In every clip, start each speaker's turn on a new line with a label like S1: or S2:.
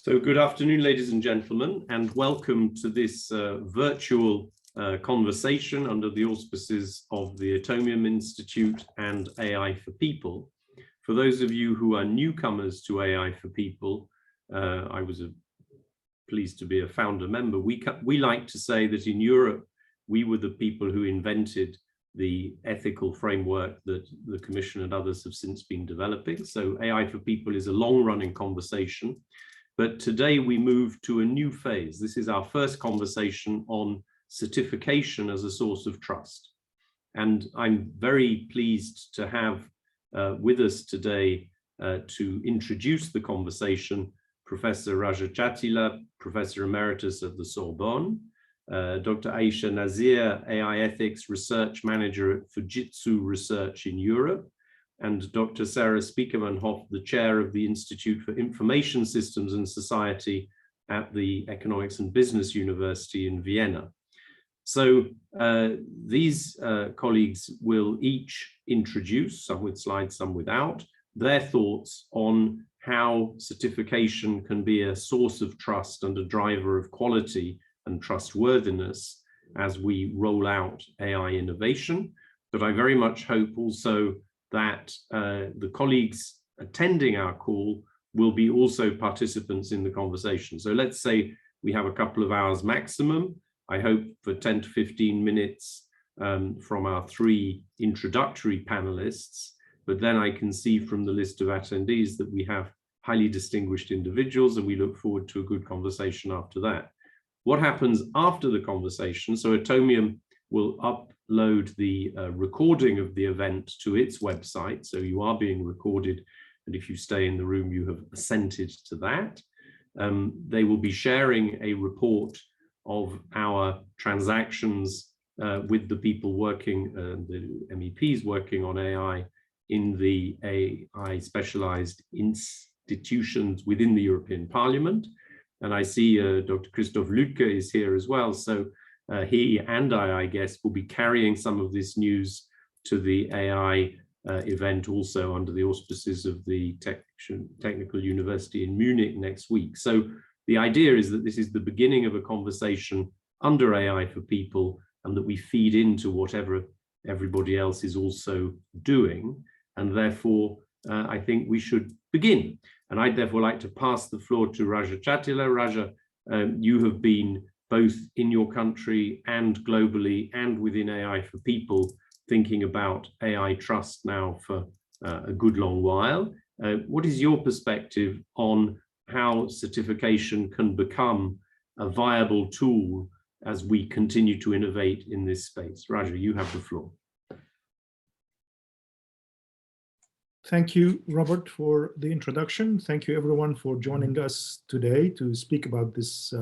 S1: So good afternoon, ladies and gentlemen, and welcome to this virtual conversation under the auspices of the Atomium Institute and AI4People. For those of you who are newcomers to AI4People, I was pleased to be a founder member. We like to say that in Europe, we were the people who invented the ethical framework that the Commission and others have since been developing. So AI4People is a long-running conversation. But today we move to a new phase. This is our first conversation on certification as a source of trust. And I'm very pleased to have with us today to introduce the conversation, Professor Raja Chatila, Professor Emeritus at the Sorbonne, Dr. Aisha Nazir, AI Ethics Research Manager at Fujitsu Research in Europe, and Dr. Sarah Spiekermann-Hoff, the chair of the Institute for Information Systems and Society at the Economics and Business University in Vienna. So these colleagues will each introduce, some with slides, some without, their thoughts on how certification can be a source of trust and a driver of quality and trustworthiness as we roll out AI innovation. But I very much hope also that the colleagues attending our call will be also participants in the conversation. So let's say we have a couple of hours maximum. I hope for 10 to 15 minutes from our three introductory panelists, but then I can see from the list of attendees that we have highly distinguished individuals, and we look forward to a good conversation after that. What happens after the conversation? So Atomium will upload the recording of the event to its website. So you are being recorded, and if you stay in the room, you have assented to that. They will be sharing a report of our transactions with the people working, the MEPs working on AI in the AI specialized institutions within the European Parliament. And I see Dr. Christoph Lücke is here as well. So he and I guess, will be carrying some of this news to the AI event also under the auspices of the Technical University in Munich next week. So the idea is that this is the beginning of a conversation under AI4People, and that we feed into whatever everybody else is also doing. And therefore, I think we should begin. And I'd therefore like to pass the floor to Raja Chatila. Raja, you have been both in your country and globally and within AI4People thinking about AI trust now for a good long while. What is your perspective on how certification can become a viable tool as we continue to innovate in this space? Raja, you have the floor.
S2: Thank you, Robert, for the introduction. Thank you, everyone, for joining us today to speak about this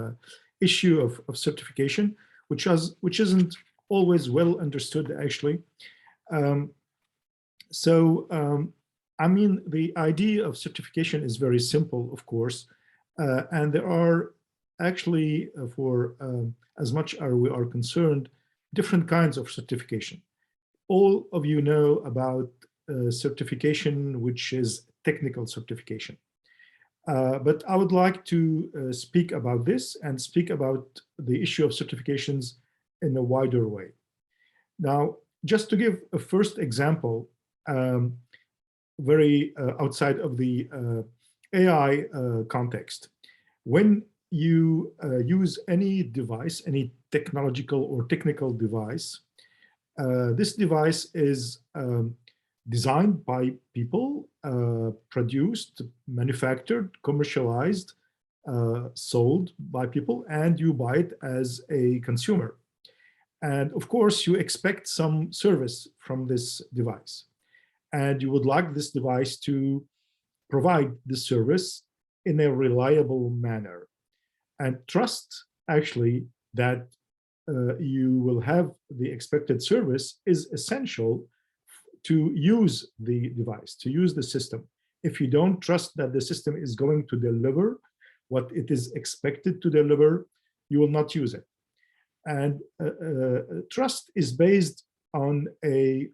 S2: issue of certification, which isn't always well understood, actually. I mean, the idea of certification is very simple, of course, and there are actually, for as much as we are concerned, different kinds of certification. All of you know about certification, which is technical certification. But I would like to speak about this and speak about the issue of certifications in a wider way. Now, just to give a first example, very outside of the AI context, when you use any device, any technological or technical device, this device is designed by people, produced, manufactured, commercialized, sold by people, and you buy it as a consumer. And of course, you expect some service from this device. And you would like this device to provide the service in a reliable manner. And trust, actually, that you will have the expected service is essential to use the device, to use the system. If you don't trust that the system is going to deliver what it is expected to deliver, you will not use it. And trust is based on a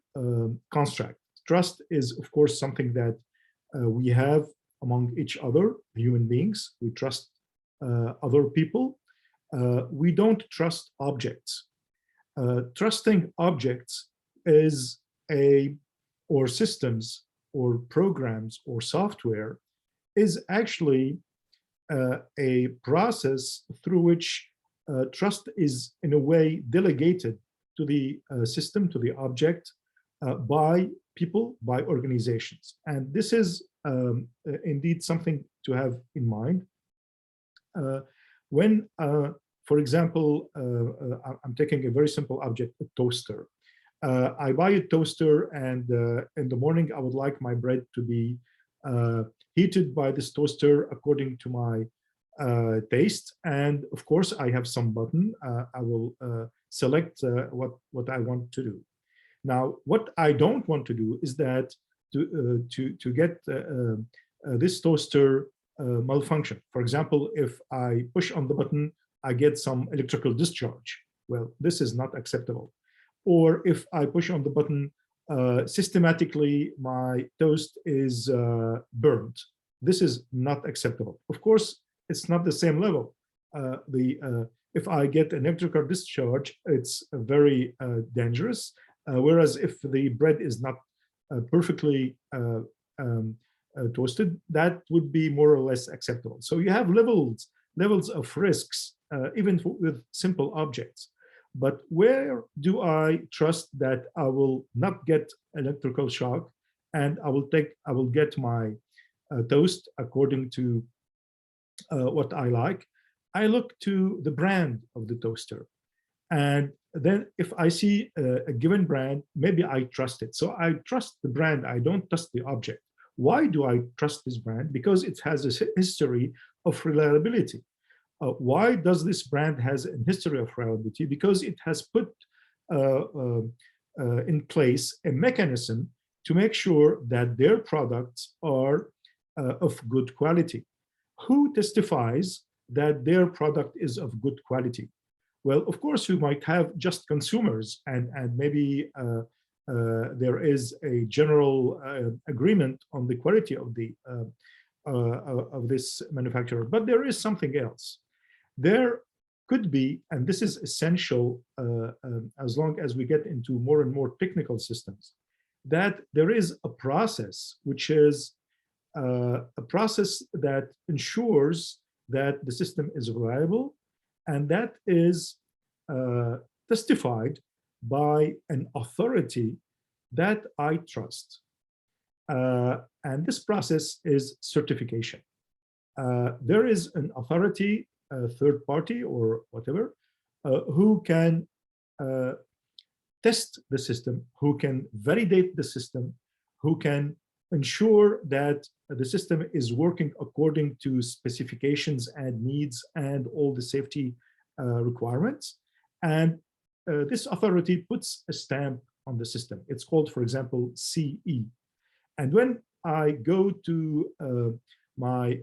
S2: construct. Trust is, of course, something that we have among each other, human beings. We trust other people, we don't trust objects. Trusting objects is or systems or programs or software is actually a process through which trust is in a way delegated to the system, to the object, by people, by organizations. And this is indeed something to have in mind. When, for example, I'm taking a very simple object, a toaster. I buy a toaster, and in the morning, I would like my bread to be heated by this toaster according to my taste. And of course, I have some button. I will select what I want to do. Now, what I don't want to do is that to get this toaster malfunction. For example, if I push on the button, I get some electrical discharge. Well, this is not acceptable. Or if I push on the button, systematically my toast is burnt. This is not acceptable. Of course, it's not the same level. If I get an electrical discharge, it's very dangerous. Whereas if the bread is not perfectly toasted, that would be more or less acceptable. So you have levels of risks, even with simple objects. But where do I trust that I will not get electrical shock, and I will get my toast according to what I like? I look to the brand of the toaster. And then if I see a given brand, maybe I trust it. So I trust the brand, I don't trust the object. Why do I trust this brand? Because it has a history of reliability. Why does this brand has a history of reliability? Because it has put in place a mechanism to make sure that their products are of good quality. Who testifies that their product is of good quality? Well, of course, you might have just consumers, and maybe there is a general agreement on the quality of the of this manufacturer, but there is something else. There could be, and this is essential as long as we get into more and more technical systems, that there is a process which is a process that ensures that the system is reliable, and that is testified by an authority that I trust. And this process is certification. There is an authority, a third party or whatever, who can test the system, who can validate the system, who can ensure that the system is working according to specifications and needs and all the safety requirements. And this authority puts a stamp on the system. It's called, for example, CE. And when I go to my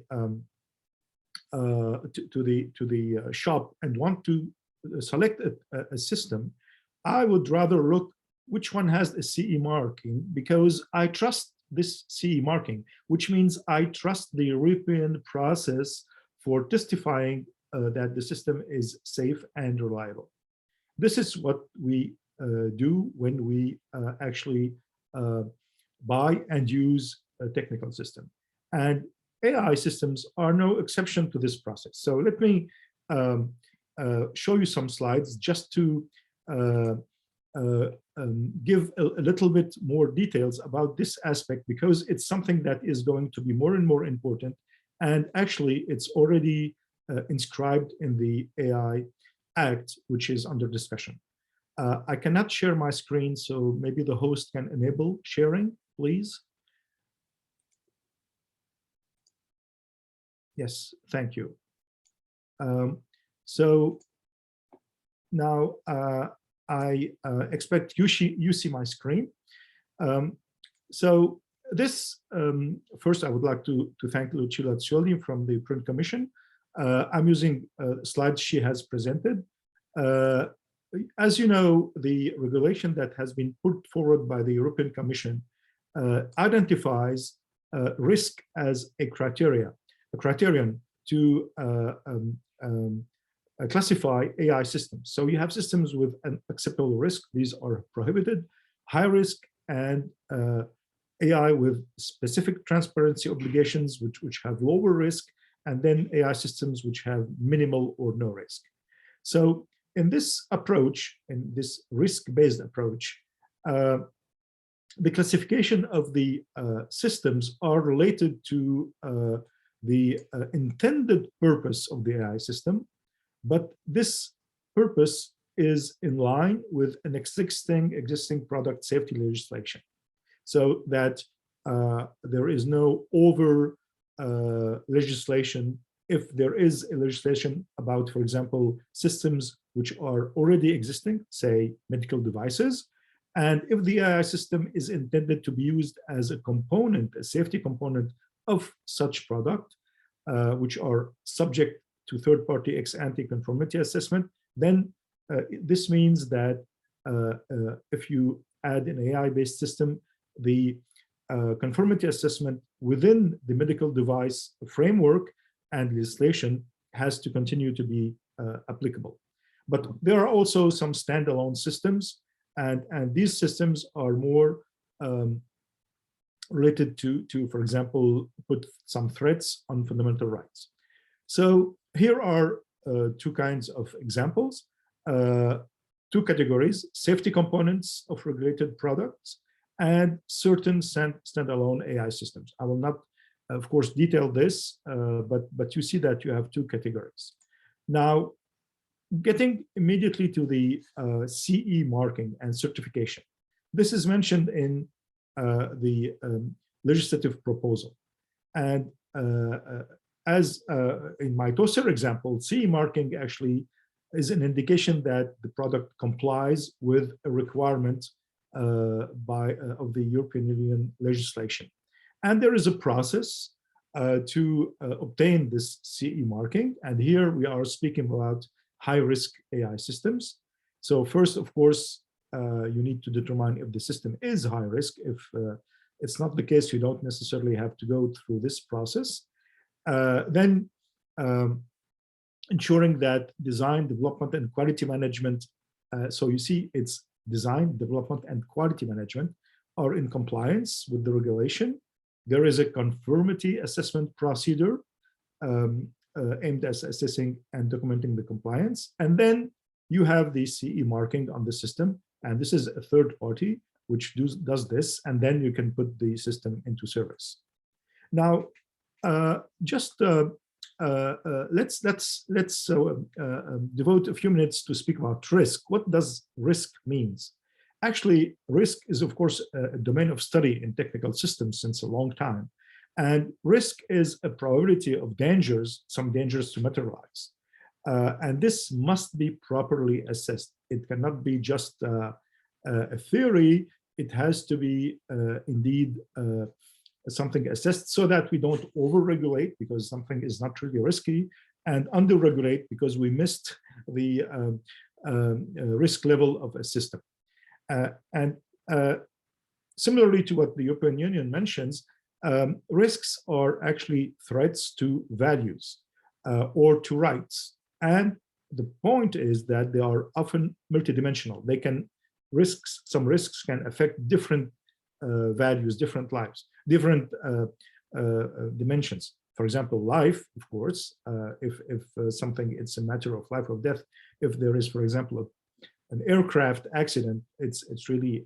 S2: to the shop and want to select a system, I would rather look which one has a CE marking, because I trust this CE marking, which means I trust the European process for testifying that the system is safe and reliable. This is what we do when we actually buy and use a technical system. And AI systems are no exception to this process. So let me show you some slides just to give a little bit more details about this aspect, because it's something that is going to be more and more important. And actually, it's already inscribed in the AI Act, which is under discussion. I cannot share my screen, so maybe the host can enable sharing, please. Yes, thank you. So now I expect you see my screen. So this, first I would like to thank Lucilla Cioli from the Print Commission. I'm using slides she has presented. As you know, the regulation that has been put forward by the European Commission identifies risk as a criterion to classify AI systems. So you have systems with an acceptable risk. These are prohibited, high risk, and AI with specific transparency obligations, which have lower risk, and then AI systems which have minimal or no risk. So in this approach, in this risk-based approach, the classification of the systems are related to the intended purpose of the AI system, but this purpose is in line with an existing product safety legislation, so that there is no over legislation. If there is a legislation about, for example, systems which are already existing, say medical devices, and if the AI system is intended to be used as a component, a safety component of such product, which are subject to third-party ex-ante conformity assessment, then this means that if you add an AI-based system, the conformity assessment within the medical device framework and legislation has to continue to be applicable. But there are also some standalone systems, and these systems are more related to, for example, put some threats on fundamental rights. So here are two kinds of examples, two categories: safety components of regulated products and certain standalone AI systems. I will not, of course, detail this, but you see that you have two categories. Now, getting immediately to the CE marking and certification. This is mentioned in the legislative proposal. And as in my toaster example, CE marking actually is an indication that the product complies with a requirement of the European Union legislation. And there is a process to obtain this CE marking. And here we are speaking about high-risk AI systems. So first, of course, you need to determine if the system is high risk. If it's not the case, you don't necessarily have to go through this process. Then ensuring that design, development, and quality management, so you see it's design, development, and quality management are in compliance with the regulation. There is a conformity assessment procedure aimed at assessing and documenting the compliance. And then you have the CE marking on the system. And this is a third party which does this. And then you can put the system into service. Now, let's devote a few minutes to speak about risk. What does risk means? Actually, risk is, of course, a domain of study in technical systems since a long time. And risk is a probability of dangers, some dangers to materialize. And this must be properly assessed. It cannot be just a theory. It has to be indeed something assessed so that we don't over-regulate because something is not really risky, and under-regulate because we missed the risk level of a system. And similarly to what the European Union mentions, risks are actually threats to values or to rights. And the point is that they are often multidimensional. They can some risks can affect different values, different lives, different dimensions. For example, life, of course, if something, it's a matter of life or death. If there is, for example, an aircraft accident, it's really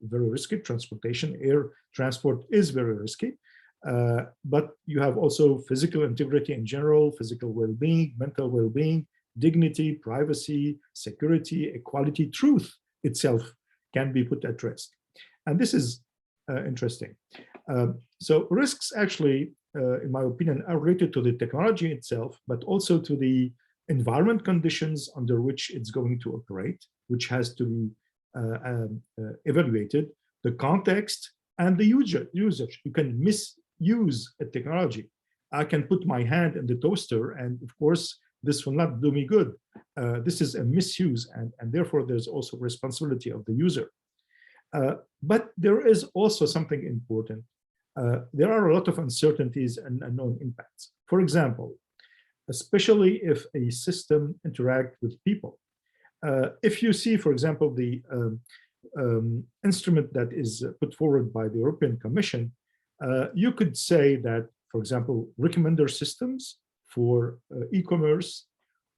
S2: very risky. Transportation, air transport is very risky. But you have also physical integrity in general, physical well-being, mental well-being, dignity, privacy, security, equality, truth itself can be put at risk. And this is interesting. So risks actually, in my opinion, are related to the technology itself, but also to the environment conditions under which it's going to operate, which has to be evaluated, the context, and the usage. You can misuse a technology. I can put my hand in the toaster, and of course, this will not do me good. This is a misuse, and therefore there's also responsibility of the user. But there is also something important. There are a lot of uncertainties and unknown impacts. For example, especially if a system interacts with people. If you see, for example, the instrument that is put forward by the European Commission, you could say that, for example, recommender systems for e-commerce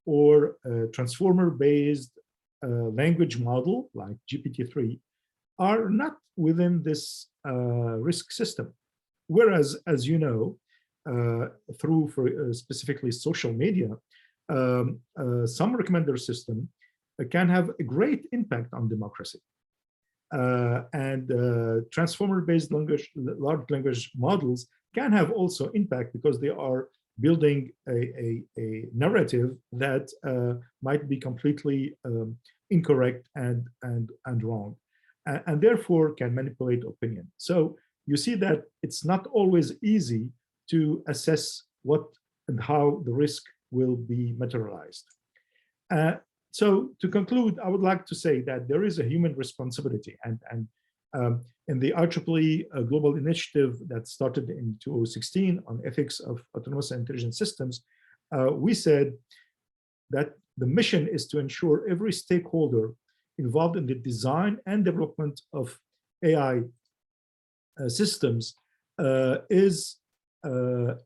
S2: or transformer-based language model like GPT-3 are not within this risk system. Whereas, as you know, through specifically social media, some recommender system can have a great impact on democracy. And transformer-based large language models can have also impact because they are building a narrative that might be completely incorrect and wrong, and therefore can manipulate opinion. So you see that it's not always easy to assess what and how the risk will be materialized. So to conclude, I would like to say that there is a human responsibility, and in the IEEE Global Initiative that started in 2016 on ethics of autonomous and intelligent systems, we said that the mission is to ensure every stakeholder involved in the design and development of AI systems is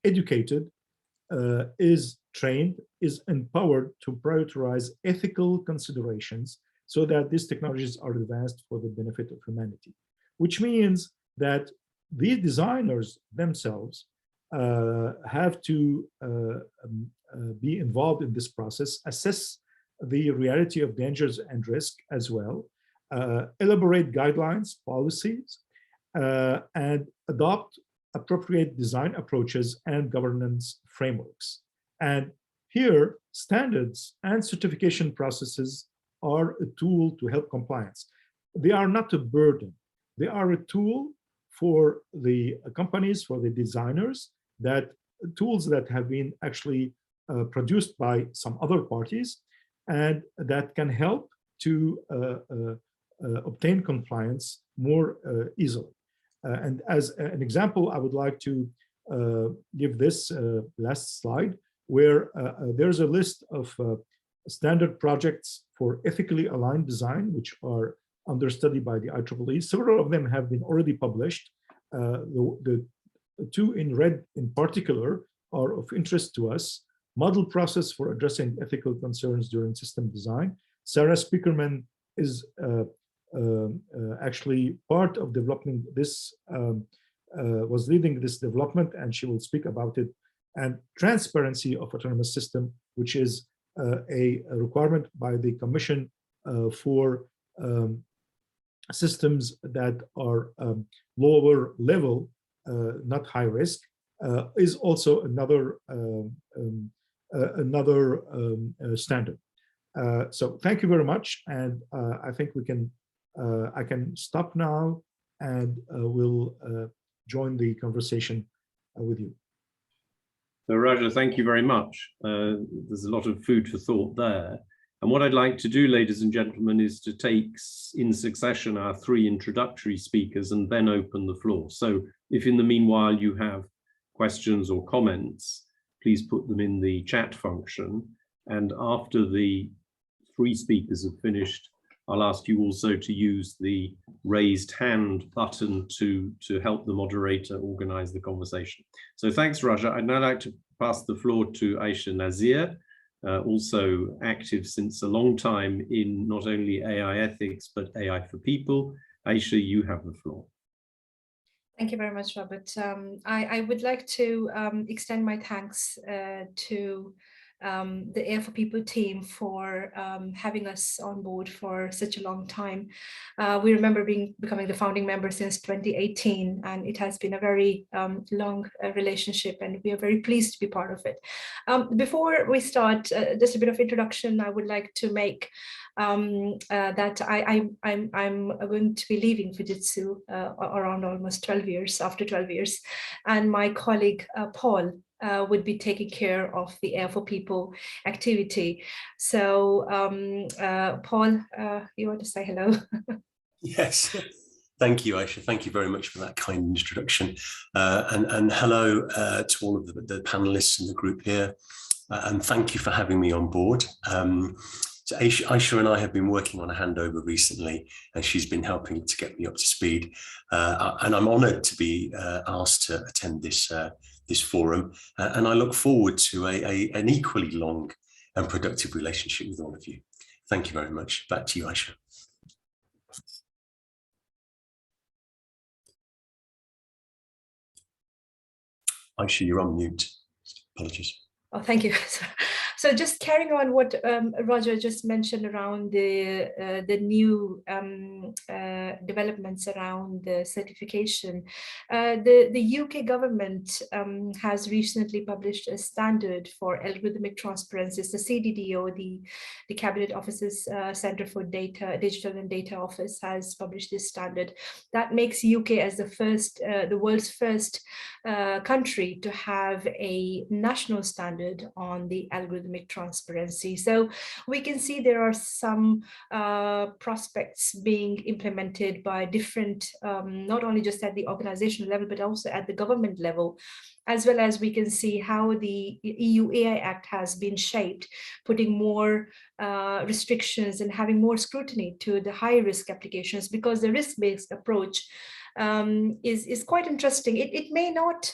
S2: educated, is trained, is empowered to prioritize ethical considerations so that these technologies are advanced for the benefit of humanity, which means that the designers themselves have to be involved in this process, assess the reality of dangers and risk as well, elaborate guidelines, policies, and adopt appropriate design approaches and governance frameworks. And here, standards and certification processes are a tool to help compliance. They are not a burden. They are a tool for the companies, for the designers, that tools that have been actually produced by some other parties and that can help to obtain compliance more easily. And as an example, I would like to give this last slide, where there's a list of standard projects for ethically aligned design, which are under study by the IEEE. Several of them have been already published. The two in red in particular are of interest to us. Model process for addressing ethical concerns during system design. Sarah Speakerman is actually part of developing this, was leading this development, and she will speak about it. And transparency of autonomous system, which is a requirement by the Commission for systems that are lower level, not high risk, is also another standard. So thank you very much, and I think we can I can stop now, and we'll join the conversation with you.
S1: So Raja, thank you very much. There's a lot of food for thought there. And what I'd like to do, ladies and gentlemen, is to take in succession our three introductory speakers and then open the floor. So if in the meanwhile you have questions or comments, please put them in the chat function. And after the three speakers have finished, I'll ask you also to use the raised hand button to help the moderator organize the conversation. So thanks, Raja. I'd now like to pass the floor to Aisha Nazir, also active since a long time in not only AI ethics, but AI for People. Aisha, you have the floor.
S3: Thank you very much, Robert. I would like to extend my thanks to the AI for People team for having us on board for such a long time. We remember becoming the founding member since 2018, and it has been a very long relationship, and we are very pleased to be part of it. Before we start, just a bit of introduction, I would like to make that I'm going to be leaving Fujitsu around almost 12 years, after 12 years, and my colleague Paul would be taking care of the AI for People activity. So Paul, you want to say hello?
S4: Yes, thank you, Aisha. Thank you very much for that kind introduction. And hello to all of the panelists in the group here. and thank you for having me on board. So Aisha and I have been working on a handover recently, and she's been helping to get me up to speed. And I'm honoured to be asked to attend this forum, and I look forward to an equally long and productive relationship with all of you. Thank you very much. Back to you, Aisha. Aisha, you're on mute. Apologies.
S3: Oh, thank you. So just carrying on what Roger just mentioned around the new developments around the certification, the UK government has recently published a standard for algorithmic transparency. It's the CDDO, the Cabinet Office's Centre for Digital and Data Office has published this standard that makes UK as the world's first country to have a national standard on the algorithmic transparency. So we can see there are some prospects being implemented by different, not only just at the organizational level, but also at the government level, as well as we can see how the EU AI Act has been shaped, putting more restrictions and having more scrutiny to the high risk applications, because the risk-based approach is quite interesting. It may not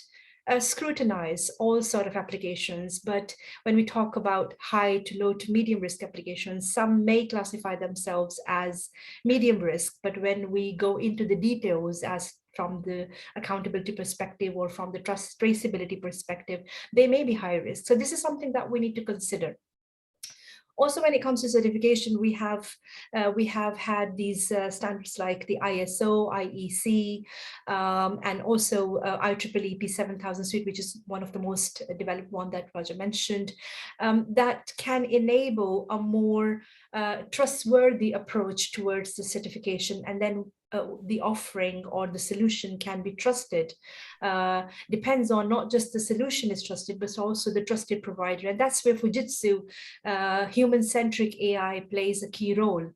S3: scrutinize all sort of applications, but when we talk about high to low to medium risk applications, some may classify themselves as medium risk, but when we go into the details as from the accountability perspective or from the traceability perspective, they may be high risk. So this is something that we need to consider. Also, when it comes to certification, we have had these standards like the ISO, IEC, and also IEEE P7000 suite, which is one of the most developed one that Roger mentioned, that can enable a more trustworthy approach towards the certification, and then the offering or the solution can be trusted. Depends on not just the solution is trusted, but also the trusted provider. And that's where Fujitsu human-centric AI plays a key role,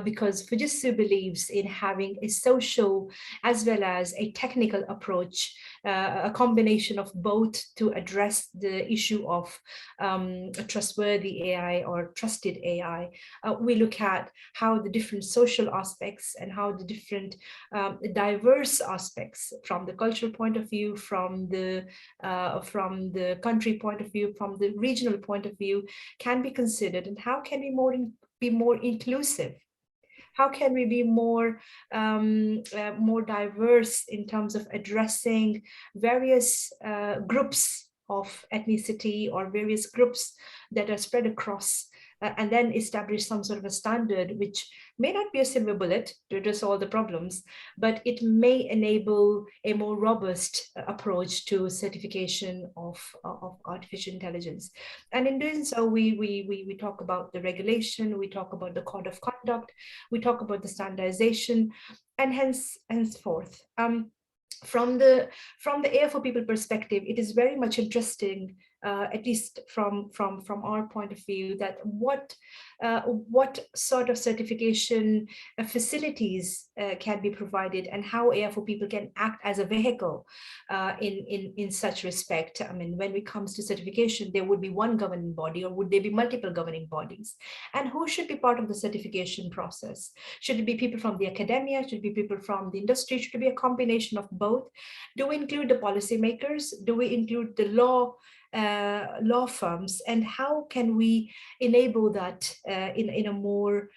S3: because Fujitsu believes in having a social as well as a technical approach, a combination of both to address the issue of trustworthy AI or trusted AI. We look at how the different social aspects and how the different diverse aspects from the cultural point of view, from the country point of view, from the regional point of view can be considered, and how can we be more inclusive? How can we be more diverse in terms of addressing various groups of ethnicity or various groups that are spread across, and then establish some sort of a standard which may not be a silver bullet to address all the problems, but it may enable a more robust approach to certification of artificial intelligence. And in doing so, we talk about the regulation, we talk about the code of conduct, we talk about the standardization, and henceforth. From the AI4People perspective, it is very much interesting, at least from our point of view, that what sort of certification facilities can be provided, and how AI4People can act as a vehicle in such respect. I mean, when it comes to certification, there would be one governing body, or would there be multiple governing bodies? And who should be part of the certification process? Should it be people from the academia? Should it be people from the industry? Should it be a combination of both? Do we include the policymakers? Do we include the law firms? And how can we enable that in a more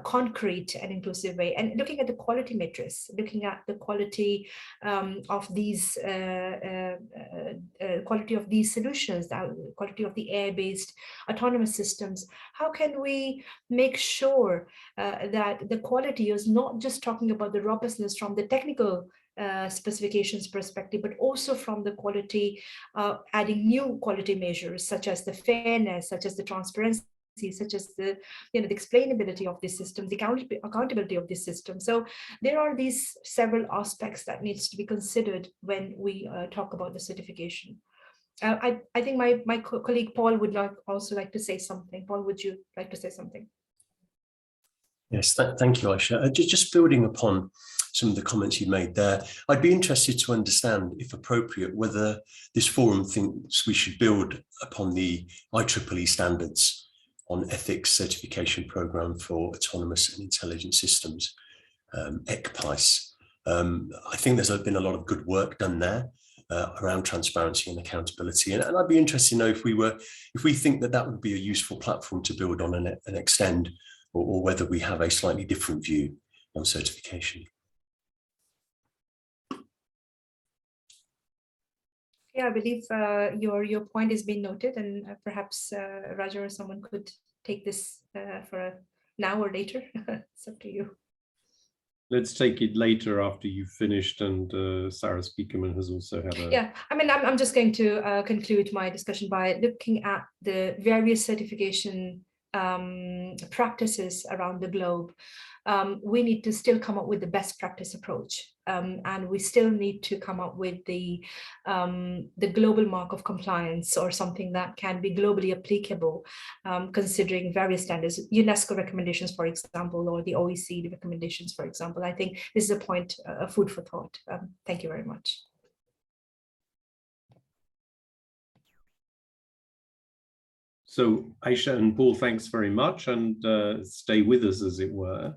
S3: concrete and inclusive way? And looking at the quality metrics, looking at the quality of these solutions, the quality of the AI-based autonomous systems, how can we make sure that the quality is not just talking about the robustness from the technical specifications perspective, but also from the quality, adding new quality measures such as the fairness, such as the transparency, such as the the explainability of this system, the accountability of this system. So there are these several aspects that needs to be considered when we talk about the certification. I think my colleague Paul would also like to say something. Paul, would you like to say something?
S4: Yes, thank you, Aisha. Just building upon some of the comments you made there, I'd be interested to understand, if appropriate, whether this forum thinks we should build upon the IEEE standards on ethics certification program for autonomous and intelligent systems, ECPICE. I think there's been a lot of good work done there around transparency and accountability, and I'd be interested to know if we think that would be a useful platform to build on and extend, or whether we have a slightly different view on certification.
S3: Yeah, I believe your point has been noted, and perhaps Raja or someone could take this for now or later. It's up to you.
S1: Let's take it later after you've finished, and Sarah Spiekerman has also had a...
S3: Yeah, I mean, I'm just going to conclude my discussion by looking at the various certification practices around the globe. We need to still come up with the best practice approach, and we still need to come up with the global mark of compliance, or something that can be globally applicable, considering various standards, UNESCO recommendations, for example, or the OECD recommendations, for example. I think this is a point, food for thought. Thank you very much.
S1: So Aisha and Paul, thanks very much, and stay with us, as it were.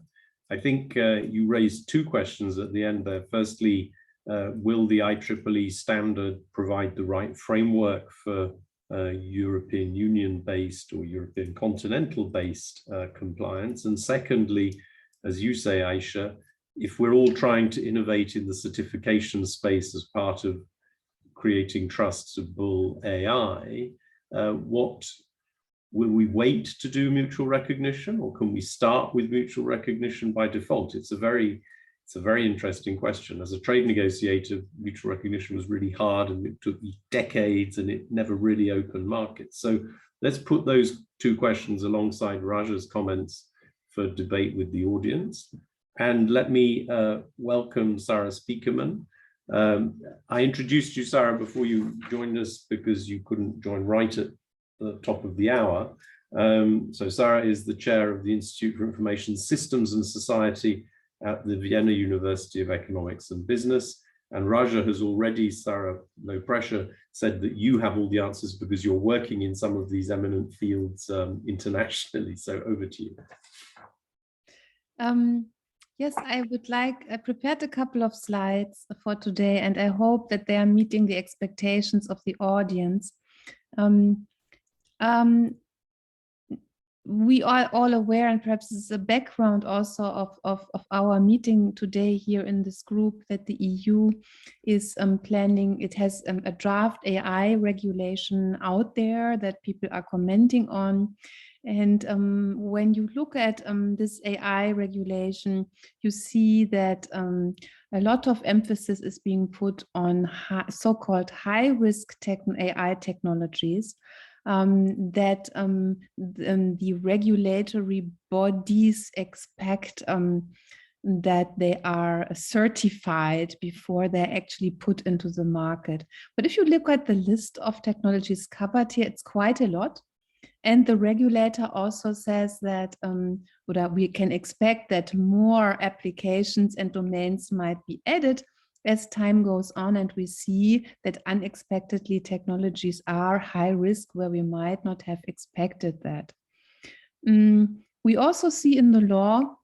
S1: I think you raised two questions at the end there. Firstly, will the IEEE standard provide the right framework for European Union-based or European continental-based compliance? And secondly, as you say, Aisha, if we're all trying to innovate in the certification space as part of creating trustable AI, what will we wait to do mutual recognition, or can we start with mutual recognition by default? It's a very interesting question. As a trade negotiator, mutual recognition was really hard, and it took decades, and it never really opened markets. So let's put those two questions alongside Raja's comments for debate with the audience. And let me welcome Sarah Spiekerman. I introduced you, Sarah, before you joined us because you couldn't join right at the top of the hour. So Sarah is the chair of the Institute for Information Systems and Society at the Vienna University of Economics and Business. And Raja has already, Sarah, no pressure, said that you have all the answers because you're working in some of these eminent fields internationally. So over to you.
S5: Yes, I prepared a couple of slides for today, and I hope that they are meeting the expectations of the audience. We are all aware, and perhaps this is a background also of our meeting today here in this group, that the EU is planning, it has a draft AI regulation out there that people are commenting on. And when you look at this AI regulation, you see that a lot of emphasis is being put on so-called high-risk AI technologies, that the regulatory bodies expect that they are certified before they're actually put into the market. But if you look at the list of technologies covered here, it's quite a lot. And the regulator also says that we can expect that more applications and domains might be added as time goes on, and we see that unexpectedly technologies are high risk where we might not have expected that. We also see in the law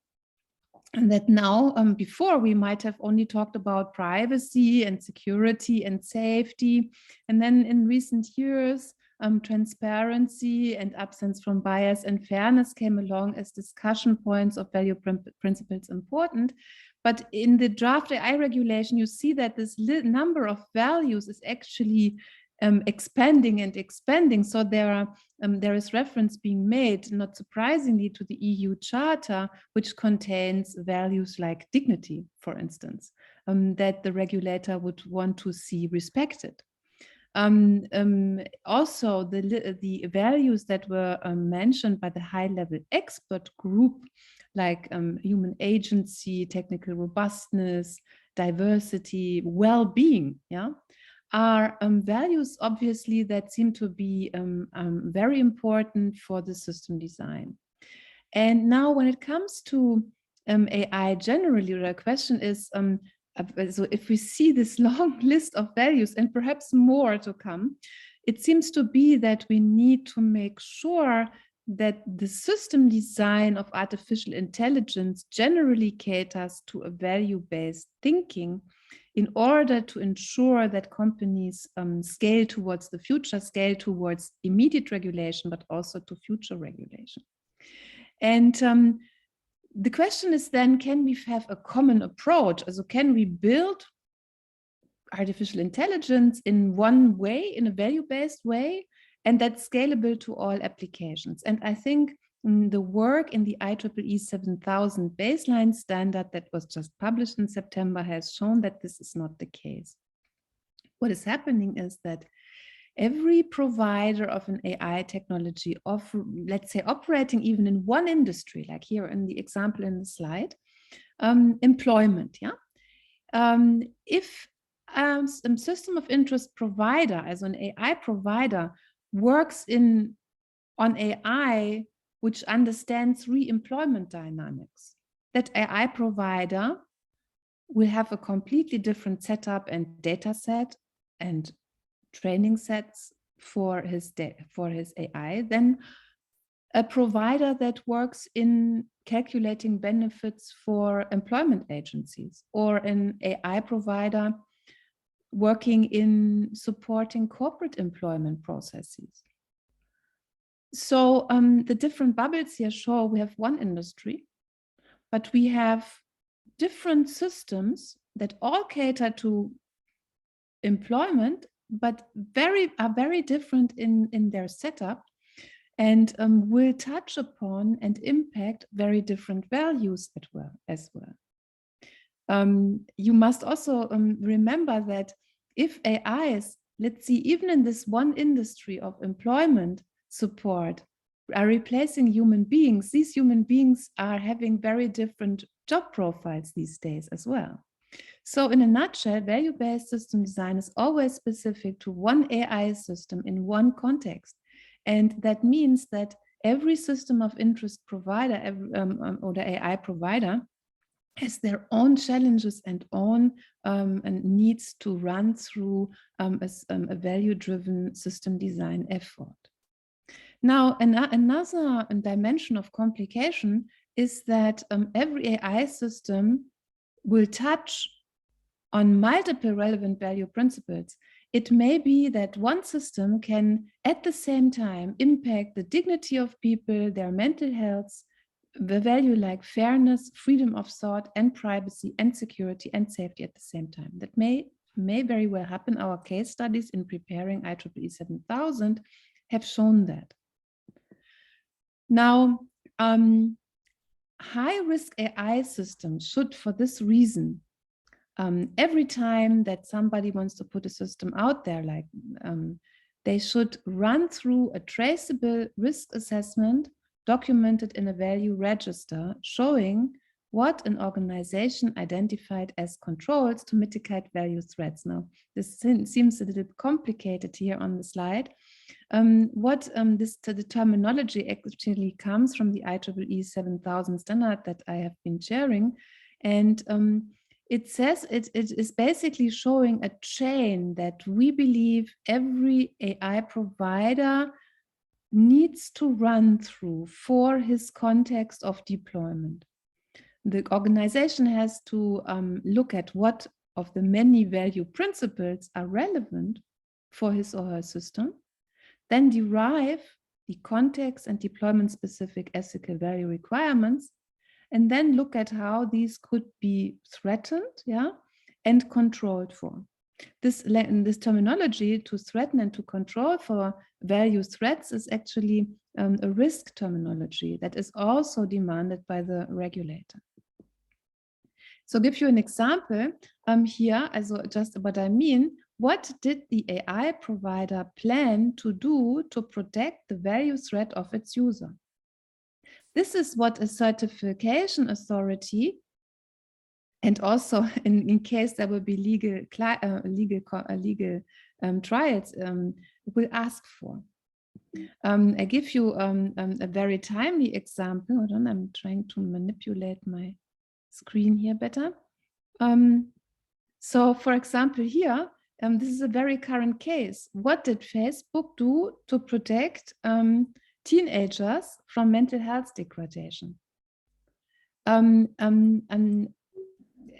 S5: that now, before we might have only talked about privacy and security and safety, and then in recent years, transparency and absence from bias and fairness came along as discussion points of value principles important. But in the draft AI regulation, you see that this number of values is actually expanding and expanding. So there is reference being made, not surprisingly, to the EU Charter, which contains values like dignity, for instance, that the regulator would want to see respected. Also, the values that were mentioned by the high-level expert group, like human agency, technical robustness, diversity, well-being, are values, obviously, that seem to be very important for the system design. And now when it comes to AI generally, the question is, so if we see this long list of values and perhaps more to come, it seems to be that we need to make sure that the system design of artificial intelligence generally caters to a value-based thinking in order to ensure that companies scale towards the future, scale towards immediate regulation, but also to future regulation. And the question is then, can we have a common approach? Also, can we build artificial intelligence in one way, in a value-based way, and that's scalable to all applications? And I think the work in the IEEE 7000 baseline standard that was just published in September has shown that this is not the case. What is happening is that every provider of an AI technology, let's say operating even in one industry, like here in the example in the slide, employment, if a system of interest provider, as an AI provider, works on AI which understands re-employment dynamics, that AI provider will have a completely different setup and data set and training sets for his AI than a provider that works in calculating benefits for employment agencies, or an AI provider working in supporting corporate employment processes. So the different bubbles here show we have one industry, but we have different systems that all cater to employment, but are very different in their setup, and will touch upon and impact very different values as well. You must also remember that if AIs, let's see, even in this one industry of employment support, are replacing human beings, these human beings are having very different job profiles these days as well. So in a nutshell, value-based system design is always specific to one AI system in one context. And that means that every system of interest provider or the AI provider has their own challenges and own and needs to run through a value-driven system design effort. Now, another dimension of complication is that every AI system will touch on multiple relevant value principles. It may be that one system can at the same time impact the dignity of people, their mental health, the value like fairness, freedom of thought, and privacy, and security, and safety at the same time. That may very well happen. Our case studies in preparing IEEE 7000 have shown that. Now, high-risk AI systems should, for this reason, every time that somebody wants to put a system out there, like they should run through a traceable risk assessment documented in a value register showing what an organization identified as controls to mitigate value threats. Now, this seems a little complicated here on the slide. The terminology actually comes from the IEEE 7000 standard that I have been sharing, and it says it is basically showing a chain that we believe every AI provider needs to run through for his context of deployment. The organization has to look at what of the many value principles are relevant for his or her system, then derive the context and deployment specific ethical value requirements, and then look at how these could be threatened, and controlled for. This terminology, to threaten and to control for value threats, is actually a risk terminology that is also demanded by the regulator. So give you an example here, also just what I mean. What did the AI provider plan to do to protect the value threat of its user? This is what a certification authority, and also in case there will be legal trials, will ask for. I give you a very timely example. Hold on, I'm trying to manipulate my screen here better. So for example here, this is a very current case. What did Facebook do to protect teenagers from mental health degradation?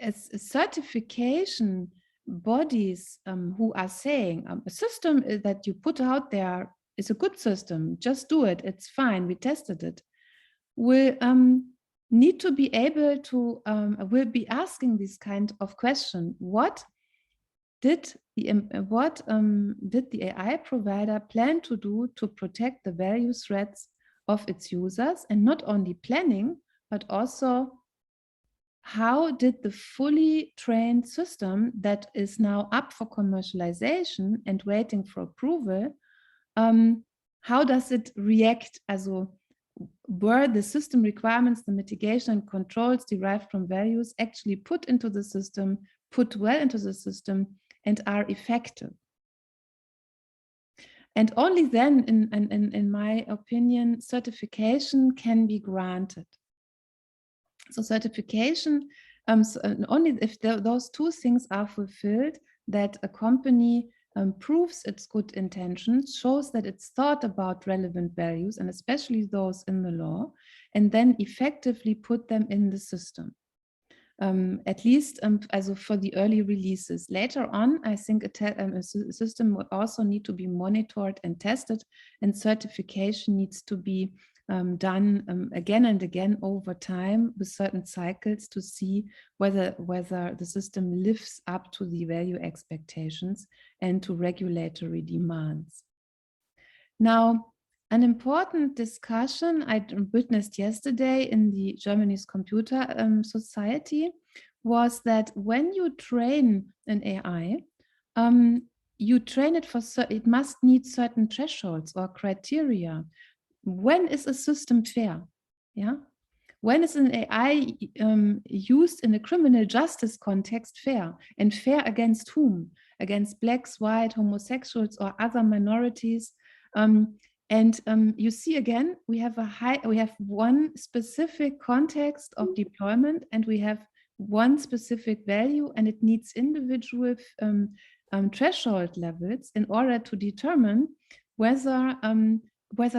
S5: As certification bodies who are saying a system that you put out there is a good system, just do it, it's fine, we tested it, will need to be able to, will be asking this kind of question. What did the AI provider plan to do to protect the value threats of its users? And not only planning, but also how did the fully trained system that is now up for commercialization and waiting for approval, how does it react? Also, were the system requirements, the mitigation and controls derived from values actually put into the system, put well into the system, and are effective? And only then, in my opinion, certification can be granted. So certification, only if those two things are fulfilled, that a company proves its good intentions, shows that it's thought about relevant values, and especially those in the law, and then effectively put them in the system. At least also for the early releases. Later on, I think a system will also need to be monitored and tested, and certification needs to be done again and again over time with certain cycles to see whether the system lives up to the value expectations and to regulatory demands. Now, an important discussion I witnessed yesterday in the Germany's Computer Society was that when you train an AI, you train it for, it must meet certain thresholds or criteria. When is a system fair? Yeah. When is an AI used in a criminal justice context fair? And fair against whom? Against blacks, white, homosexuals, or other minorities? You see again, we have one specific context of deployment, and we have one specific value, and it needs individual threshold levels in order to determine whether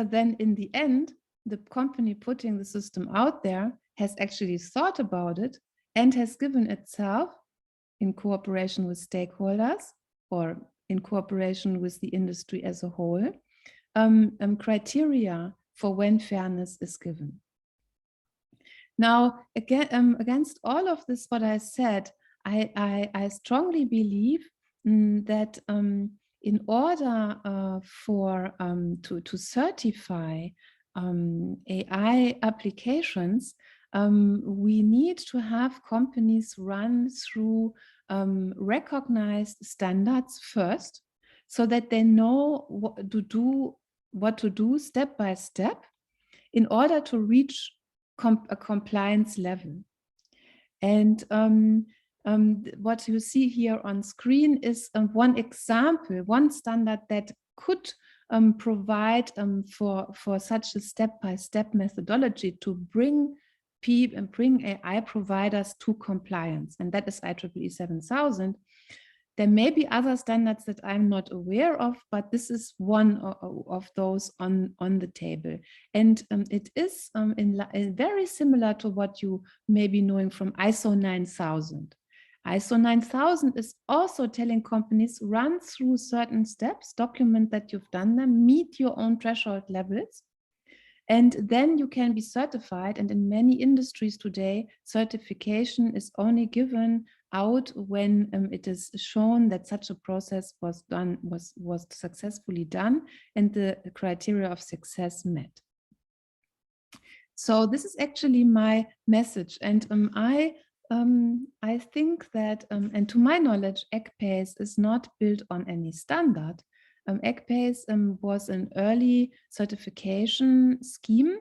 S5: then in the end, the company putting the system out there has actually thought about it and has given itself, in cooperation with stakeholders or in cooperation with the industry as a whole, criteria for when fairness is given. Now, again, against all of this, what I said, I strongly believe that in order to certify AI applications, we need to have companies run through recognized standards first, so that they know what to do step by step in order to reach a compliance level. And what you see here on screen is one example, one standard that could provide for such a step-by-step methodology to bring AI providers to compliance, and that is IEEE 7000. There may be other standards that I'm not aware of, but this is one of those on the table. And it is very similar to what you may be knowing from ISO 9000. ISO 9000 is also telling companies, run through certain steps, document that you've done them, meet your own threshold levels, and then you can be certified. And in many industries today, certification is only given out when it is shown that such a process was successfully done and the criteria of success met. So this is actually my message, and I think that, and to my knowledge, EthicallyAligned is not built on any standard. EthicallyAligned was an early certification scheme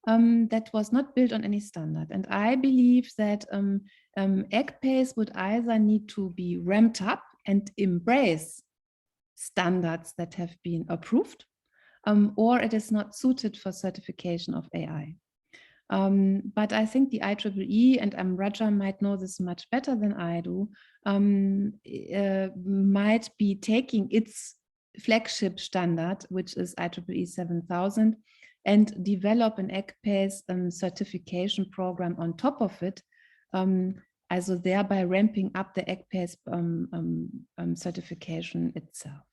S5: that was not built on any standard. And I believe that EthicallyAligned would either need to be ramped up and embrace standards that have been approved, or it is not suited for certification of AI. But I think the IEEE, and Raja might know this much better than I do, might be taking its flagship standard, which is IEEE 7000, and develop an ECPAS certification program on top of it, also thereby ramping up the ECPAS certification itself.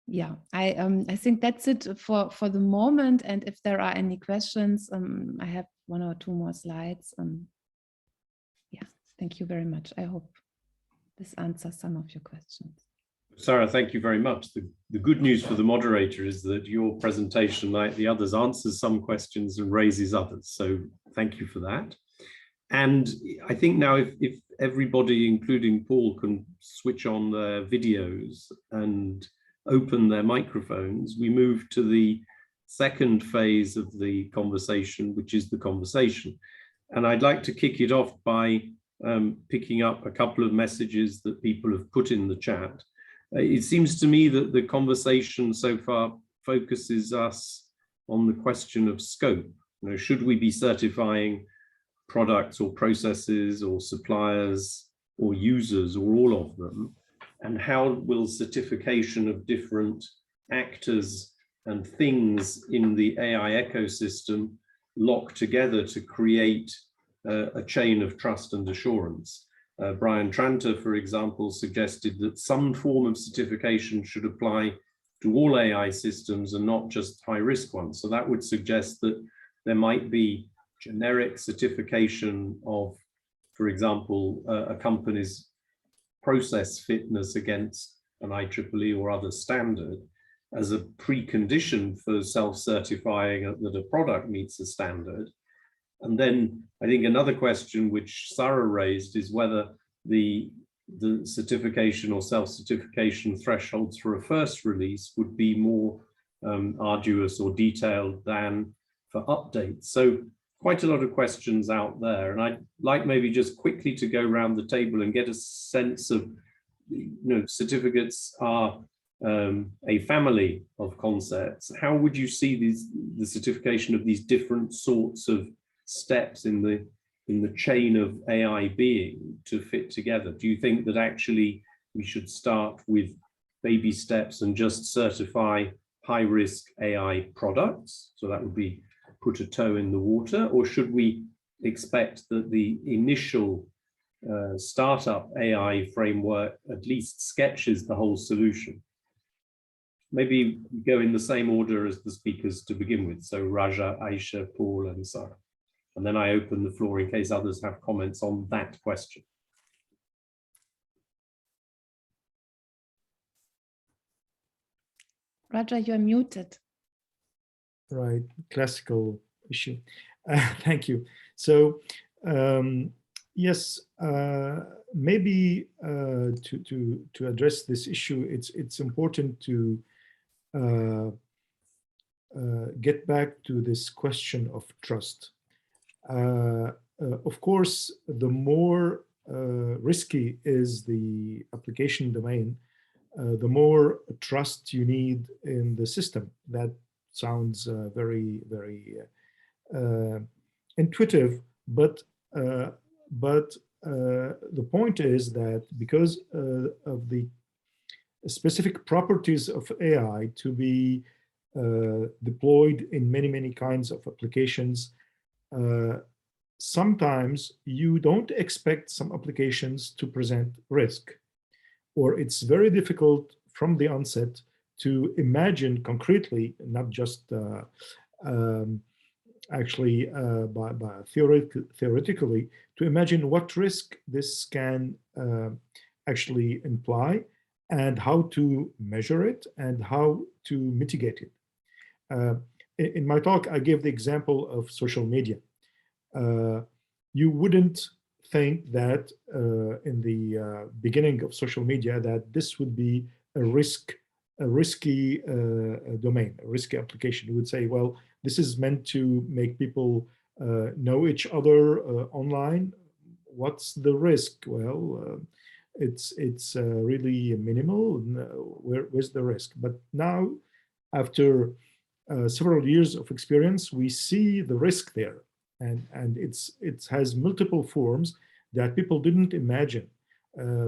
S5: Yeah, I think that's it for the moment. And if there are any questions, I have 1 or 2 more slides. Yeah, thank you very much. I hope this answers some of your questions.
S1: Sarah, thank you very much. The good news for the moderator is that your presentation, like the others, answers some questions and raises others. So thank you for that. And I think now if everybody, including Paul, can switch on their videos and open their microphones, we move to the second phase of the conversation, which is the conversation. And I'd like to kick it off by picking up a couple of messages that people have put in the chat. It seems to me that the conversation so far focuses us on the question of scope. You know, should we be certifying products or processes or suppliers or users or all of them? And how will certification of different actors and things in the AI ecosystem lock together to create a chain of trust and assurance? Brian Tranter, for example, suggested that some form of certification should apply to all AI systems and not just high-risk ones. So that would suggest that there might be generic certification of, for example, a company's process fitness against an IEEE or other standard as a precondition for self-certifying that a product meets a standard. And then I think another question which Sarah raised is whether the certification or self-certification thresholds for a first release would be more arduous or detailed than for updates. So quite a lot of questions out there. And I'd like maybe just quickly to go around the table and get a sense of, you know, certificates are a family of concepts. How would you see the certification of these different sorts of steps in the chain of AI being to fit together? Do you think that actually we should start with baby steps and just certify high-risk AI products? So that would be put a toe in the water, or should we expect that the initial startup AI framework at least sketches the whole solution? Maybe go in the same order as the speakers to begin with. So Raja, Aisha, Paul, and Sarah. And then I open the floor in case others have comments on that question.
S5: Raja, you're muted.
S2: Right, classical issue. Thank you. So yes, maybe to address this issue, it's important to get back to this question of trust. Of course, the more risky is the application domain, the more trust you need in the system. That sounds very, very intuitive, but the point is that because of the specific properties of AI to be deployed in many, many kinds of applications, sometimes you don't expect some applications to present risk, or it's very difficult from the onset to imagine concretely, not just actually by theoretically, to imagine what risk this can actually imply and how to measure it and how to mitigate it. In my talk, I gave the example of social media. You wouldn't think that in the beginning of social media that this would be a risky domain, a risky application. You would say, well, this is meant to make people know each other online. What's the risk? Well, it's really minimal. Where's the risk? But now after several years of experience, we see the risk there, and it has multiple forms that people didn't imagine,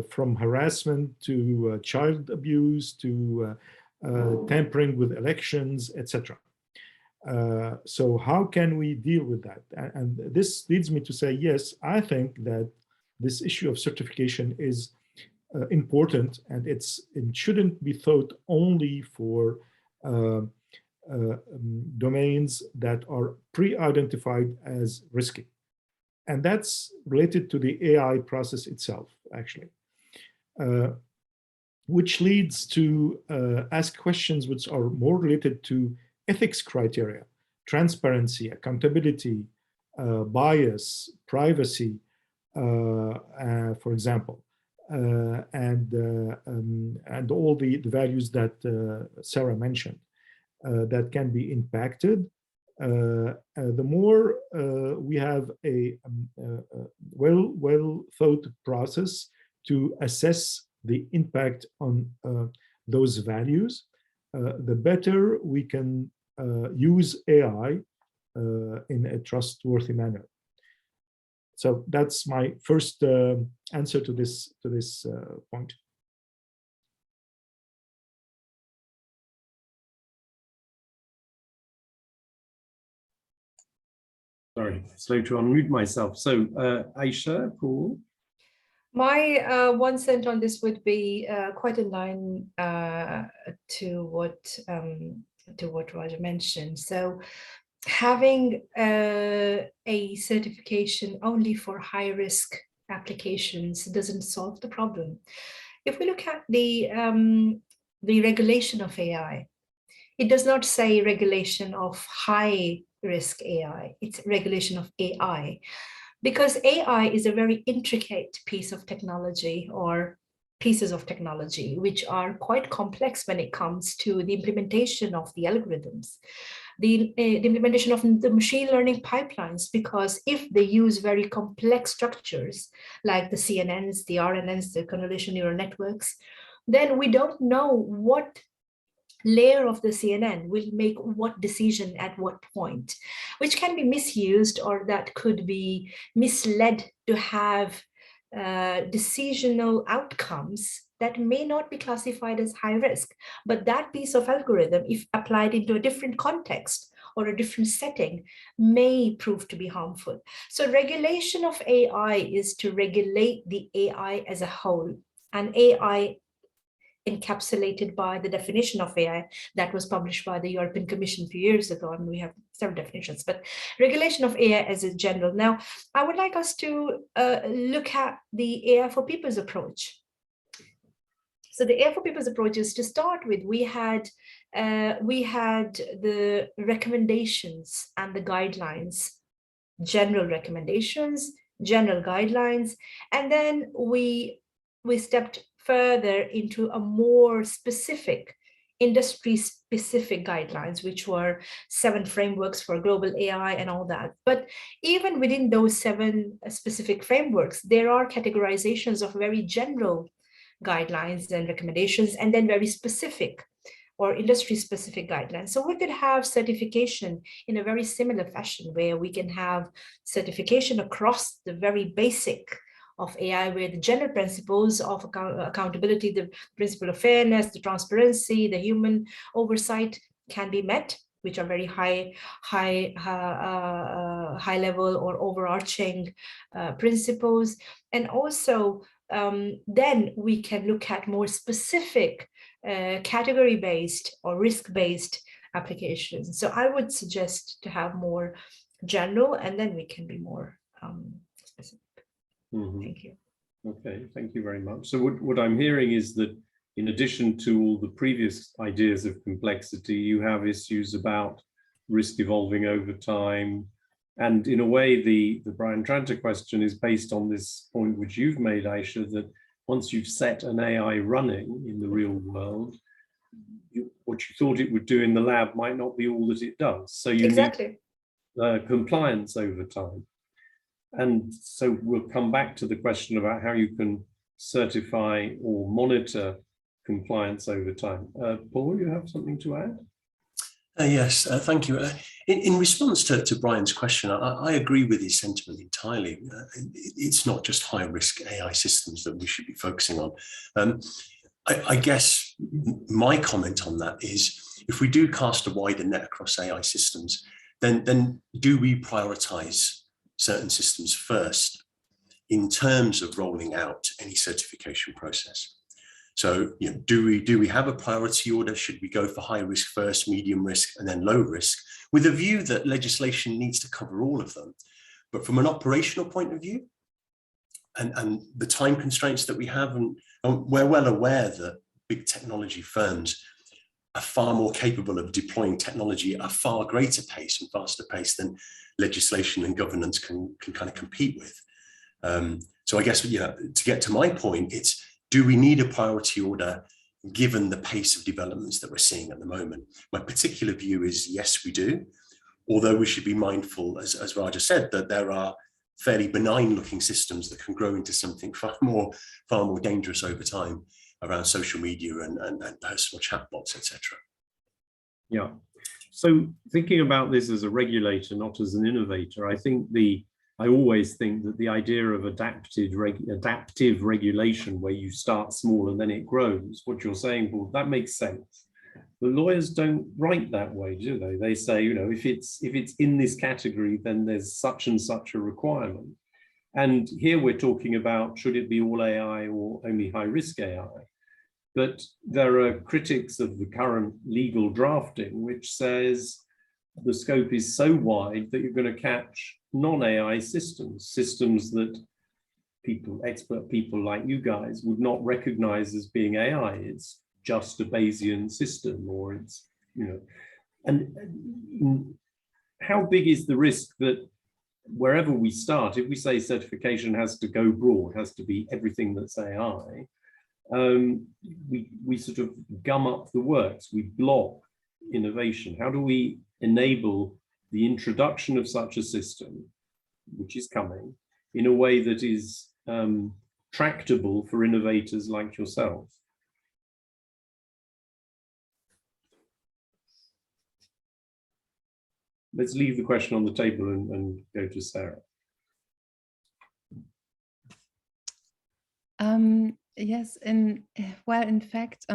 S2: from harassment to child abuse to tampering with elections, etc. So how can we deal with that? And this leads me to say, yes, I think that this issue of certification is important, and it shouldn't be thought only for domains that are pre-identified as risky. And that's related to the AI process itself, actually, which leads to ask questions which are more related to ethics criteria, transparency, accountability, bias, privacy, for example, and all the values that Sarah mentioned that can be impacted. The more we have a well thought process to assess the impact on those values, the better we can use AI in a trustworthy manner. So that's my first answer to this point.
S1: Sorry, slow to unmute myself. So Aisha, Paul?
S3: My 1 cent on this would be quite in line to what Roger mentioned. So having a certification only for high-risk applications doesn't solve the problem. If we look at the regulation of AI, it does not say regulation of high-risk AI, it's regulation of AI. Because AI is a very intricate piece of technology, or pieces of technology, which are quite complex when it comes to the implementation of the algorithms, the implementation of the machine learning pipelines, because if they use very complex structures like the CNNs, the RNNs, the convolutional neural networks, then we don't know what layer of the CNN will make what decision at what point, which can be misused, or that could be misled to have decisional outcomes that may not be classified as high risk. But that piece of algorithm, if applied into a different context or a different setting, may prove to be harmful. So regulation of AI is to regulate the AI as a whole, and AI encapsulated by the definition of AI that was published by the European Commission a few years ago, and we have several definitions, but regulation of AI as a general. Now, I would like us to look at the AI4People's approach. So the AI4People's approach is, to start with, we had the recommendations and the guidelines, general recommendations, general guidelines, and then we stepped further into a more specific, industry-specific guidelines, which were 7 frameworks for global AI and all that. But even within those 7 specific frameworks, there are categorizations of very general guidelines and recommendations, and then very specific or industry-specific guidelines. So we could have certification in a very similar fashion, where we can have certification across the very basic of AI, where the general principles of accountability, the principle of fairness, the transparency, the human oversight can be met, which are very high level or overarching principles. And also, then we can look at more specific category-based or risk-based applications. So I would suggest to have more general, and then we can be more specific.
S1: Mm-hmm.
S3: Thank you.
S1: Okay, thank you very much. So what I'm hearing is that in addition to all the previous ideas of complexity, you have issues about risk evolving over time. And in a way, the Brian Tranter question is based on this point which you've made, Aisha, that once you've set an AI running in the real world, what you thought it would do in the lab might not be all that it does. So you
S3: Exactly.
S1: need compliance over time. And so we'll come back to the question about how you can certify or monitor compliance over time. Paul, you have something to add?
S4: Yes, thank you. In response to Brian's question, I agree with his sentiment entirely. It's not just high-risk AI systems that we should be focusing on. I guess my comment on that is, if we do cast a wider net across AI systems, then do we prioritize certain systems first in terms of rolling out any certification process? So, do we have a priority order? Should we go for high risk first, medium risk, and then low risk, with a view that legislation needs to cover all of them? But from an operational point of view, and the time constraints that we have, and we're well aware that big technology firms are far more capable of deploying technology at a far greater pace and faster pace than legislation and governance can kind of compete with. So I guess, to get to my point, it's, do we need a priority order given the pace of developments that we're seeing at the moment? My particular view is yes, we do. Although we should be mindful, as Raja said, that there are fairly benign looking systems that can grow into something far more dangerous over time around social media and personal chatbots, etc.
S1: Yeah. So thinking about this as a regulator, not as an innovator, I always think that the idea of adaptive regulation, where you start small and then it grows, what you're saying, Paul, that makes sense. The lawyers don't write that way, do they? They say, if it's in this category, then there's such and such a requirement. And here we're talking about, should it be all AI or only high risk AI? But there are critics of the current legal drafting, which says the scope is so wide that you're going to catch non-AI systems that expert people like you guys would not recognize as being AI. It's just a Bayesian system, or it's, and how big is the risk that wherever we start, if we say certification has to go broad, has to be everything that's AI, we sort of gum up the works, we block innovation? How do we enable the introduction of such a system, which is coming, in a way that is tractable for innovators like yourself? Let's leave the question on the table and go to Sarah.
S5: Yes, in fact,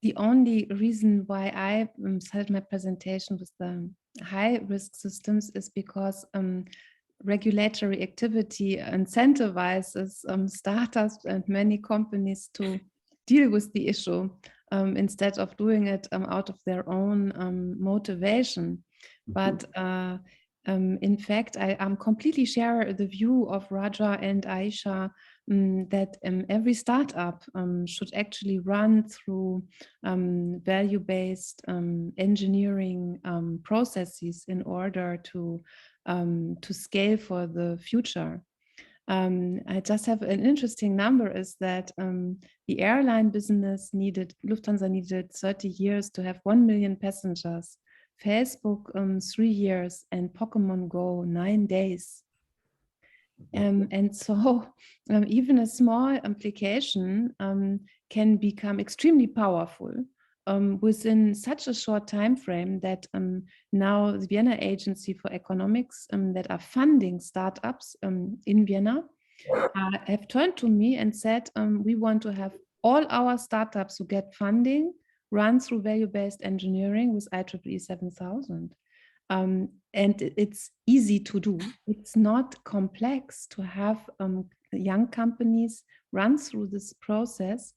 S5: the only reason why I started my presentation with the high-risk systems is because regulatory activity incentivizes startups and many companies to deal with the issue instead of doing it out of their own motivation. But in fact, I completely share the view of Raja and Aisha that every startup should actually run through value-based engineering processes in order to scale for the future. I just have an interesting number, is that the airline business Lufthansa needed 30 years to have 1 million passengers. Facebook 3 years, and Pokemon Go 9 days. And so even a small application can become extremely powerful within such a short time frame that now the Vienna Agency for Economics that are funding startups in Vienna have turned to me and said, we want to have all our startups who get funding run through value-based engineering with IEEE 7000. And it's easy to do. It's not complex to have young companies run through this process,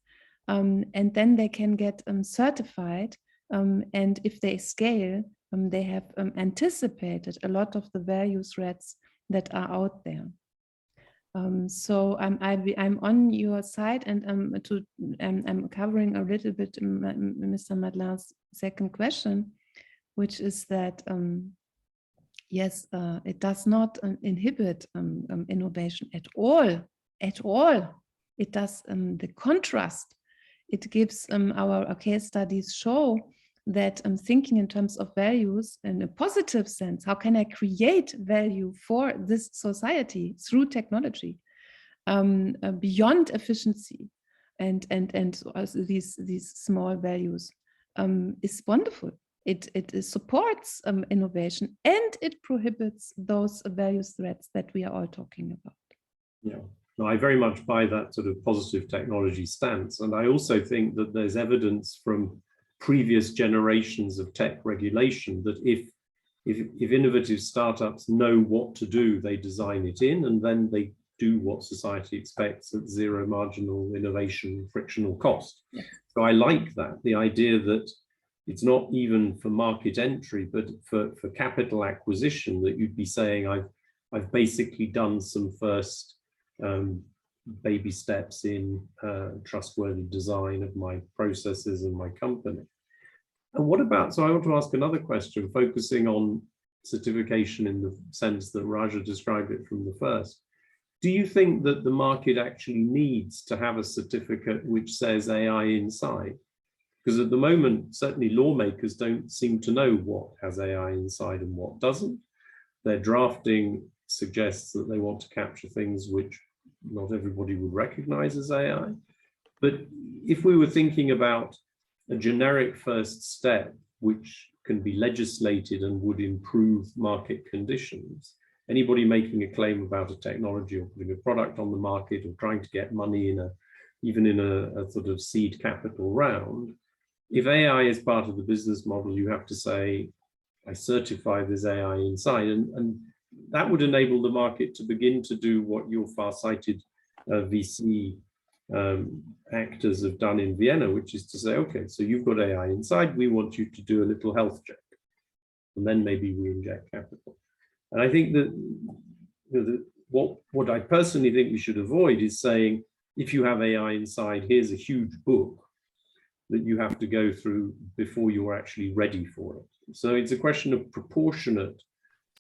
S5: and then they can get certified. And if they scale, they have anticipated a lot of the value threats that are out there. So I'm on your side, and I'm covering a little bit Mr. Madlin's second question, which is that yes, it does not inhibit innovation at all. It does the contrast. It gives our case studies show that thinking in terms of values in a positive sense, how can I create value for this society through technology beyond efficiency and these small values, is wonderful. It supports innovation, and it prohibits those value threats that we are all talking about.
S1: Yeah, no, I very much buy that sort of positive technology stance. And I also think that there's evidence from previous generations of tech regulation that if innovative startups know what to do, they design it in, and then they do what society expects at zero marginal innovation, frictional cost.
S5: Yeah.
S1: So I like that, the idea that it's not even for market entry, but for capital acquisition, that you'd be saying, I've basically done some first baby steps in trustworthy design of my processes and my company. And what about, so I want to ask another question, focusing on certification in the sense that Raja described it from the first. Do you think that the market actually needs to have a certificate which says AI inside? Because at the moment, certainly lawmakers don't seem to know what has AI inside and what doesn't. Their drafting suggests that they want to capture things which not everybody would recognize as AI. But if we were thinking about a generic first step, which can be legislated and would improve market conditions, anybody making a claim about a technology or putting a product on the market or trying to get money even in a sort of seed capital round, if AI is part of the business model, you have to say, I certify there's AI inside, and that would enable the market to begin to do what your far-sighted VC actors have done in Vienna, which is to say, okay, so you've got AI inside, we want you to do a little health check, and then maybe we inject capital. And I think that what I personally think we should avoid is saying, if you have AI inside, here's a huge book that you have to go through before you're actually ready for it. So it's a question of proportionate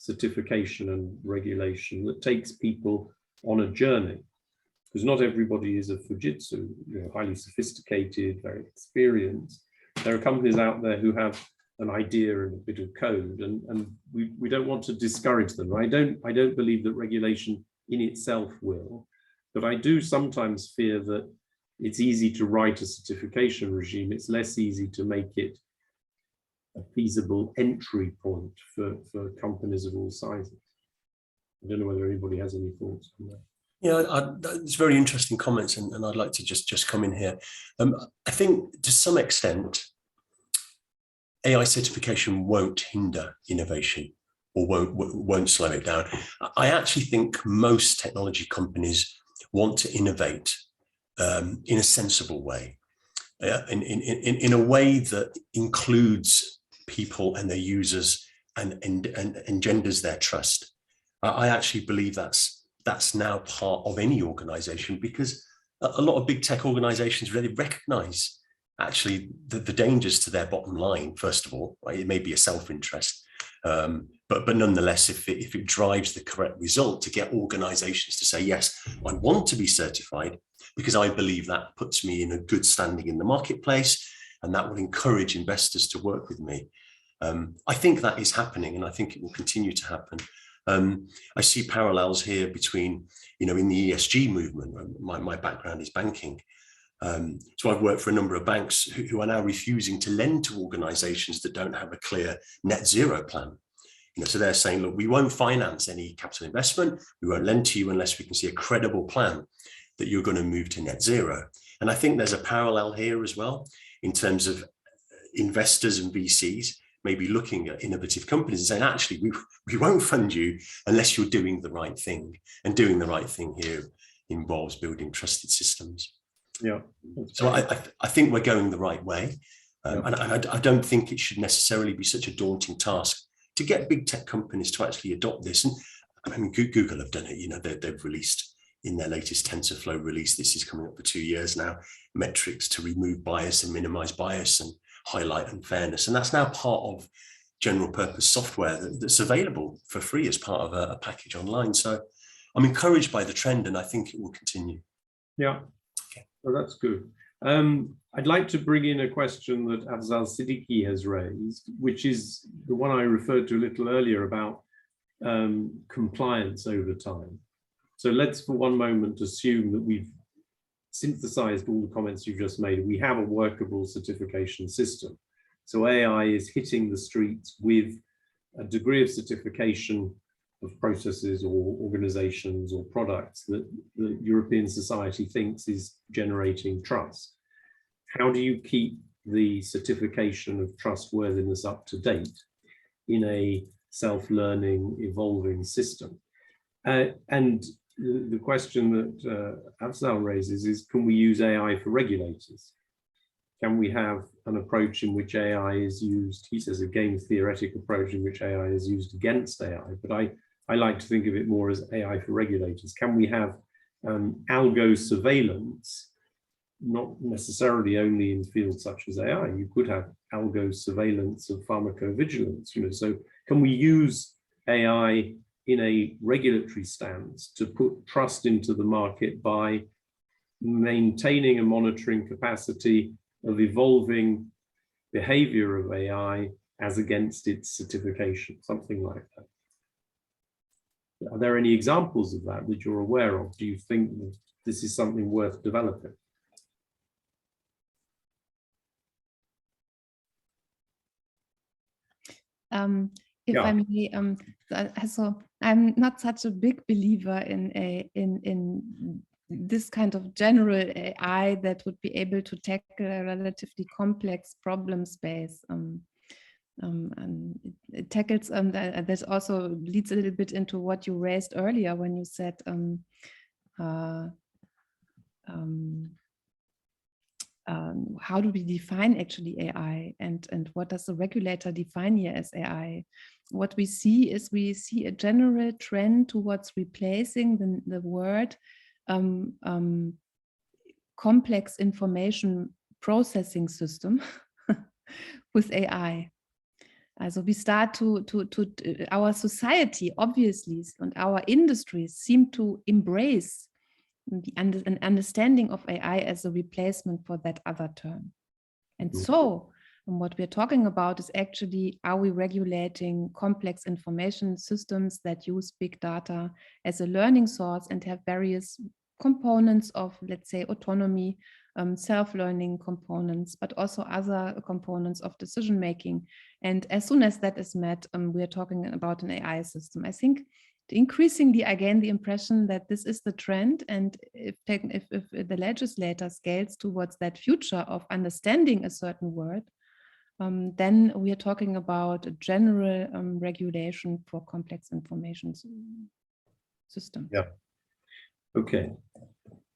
S1: certification and regulation that takes people on a journey, because not everybody is a Fujitsu, highly sophisticated, very experienced. There are companies out there who have an idea and a bit of code, and we don't want to discourage them. I don't believe that regulation in itself will, but I do sometimes fear that it's easy to write a certification regime. It's less easy to make it a feasible entry point for companies of all sizes. I don't know whether anybody has any thoughts on that.
S4: Yeah, it's very interesting comments, and I'd like to just come in here. I think to some extent, AI certification won't hinder innovation or won't slow it down. I actually think most technology companies want to innovate in a sensible way, in a way that includes people and their users and engenders their trust. I actually believe that's now part of any organization, because a lot of big tech organizations really recognize actually the dangers to their bottom line. First of all, right? It may be a self-interest, but nonetheless, if it drives the correct result to get organizations to say, yes, I want to be certified because I believe that puts me in a good standing in the marketplace, and that will encourage investors to work with me. I think that is happening, and I think it will continue to happen. I see parallels here between, in the ESG movement. My background is banking. So I've worked for a number of banks who are now refusing to lend to organizations that don't have a clear net zero plan. So they're saying, look, we won't finance any capital investment. We won't lend to you unless we can see a credible plan that you're going to move to net zero. And I think there's a parallel here as well, in terms of investors and VCs maybe looking at innovative companies and saying, actually, we won't fund you unless you're doing the right thing. And doing the right thing here involves building trusted systems.
S1: Yeah.
S4: So I think we're going the right way. And I don't think it should necessarily be such a daunting task to get big tech companies to actually adopt this. And I mean, Google have done it. They've released in their latest TensorFlow release, this is coming up for 2 years now, metrics to remove bias and minimize bias and highlight unfairness. And that's now part of general purpose software that's available for free as part of a package online. So I'm encouraged by the trend, and I think it will continue.
S1: Yeah, okay. Well, that's good. I'd like to bring in a question that Afzal Siddiqui has raised, which is the one I referred to a little earlier about compliance over time. So let's for one moment assume that we've synthesized all the comments you've just made. We have a workable certification system. So AI is hitting the streets with a degree of certification of processes or organizations or products that the European society thinks is generating trust. How do you keep the certification of trustworthiness up to date in a self-learning, evolving system? And the question that Afzal raises is, can we use AI for regulators? Can we have an approach in which AI is used? He says a game theoretic approach in which AI is used against AI, but I like to think of it more as AI for regulators. Can we have algo surveillance, not necessarily only in fields such as AI? You could have algo surveillance of pharmacovigilance. So can we use AI in a regulatory stance to put trust into the market by maintaining a monitoring capacity of evolving behavior of AI as against its certification, something like that? Are there any examples of that that you're aware of? Do you think that this is something worth developing?
S5: If I may, so I'm not such a big believer in this kind of general AI that would be able to tackle a relatively complex problem space. And it tackles, that also leads a little bit into what you raised earlier when you said how do we define actually AI, and what does the regulator define here as AI? What we see is a general trend towards replacing the word complex information processing system with AI. So we start to our society, obviously, and our industries seem to embrace an understanding of AI as a replacement for that other term. And so what we're talking about is actually, are we regulating complex information systems that use big data as a learning source and have various components of, let's say, autonomy, self-learning components, but also other components of decision-making. And as soon as that is met, we're talking about an AI system. I think increasingly, again, the impression that this is the trend, and if the legislator scales towards that future of understanding a certain word, then we are talking about a general regulation for complex information system.
S1: Yeah. Okay.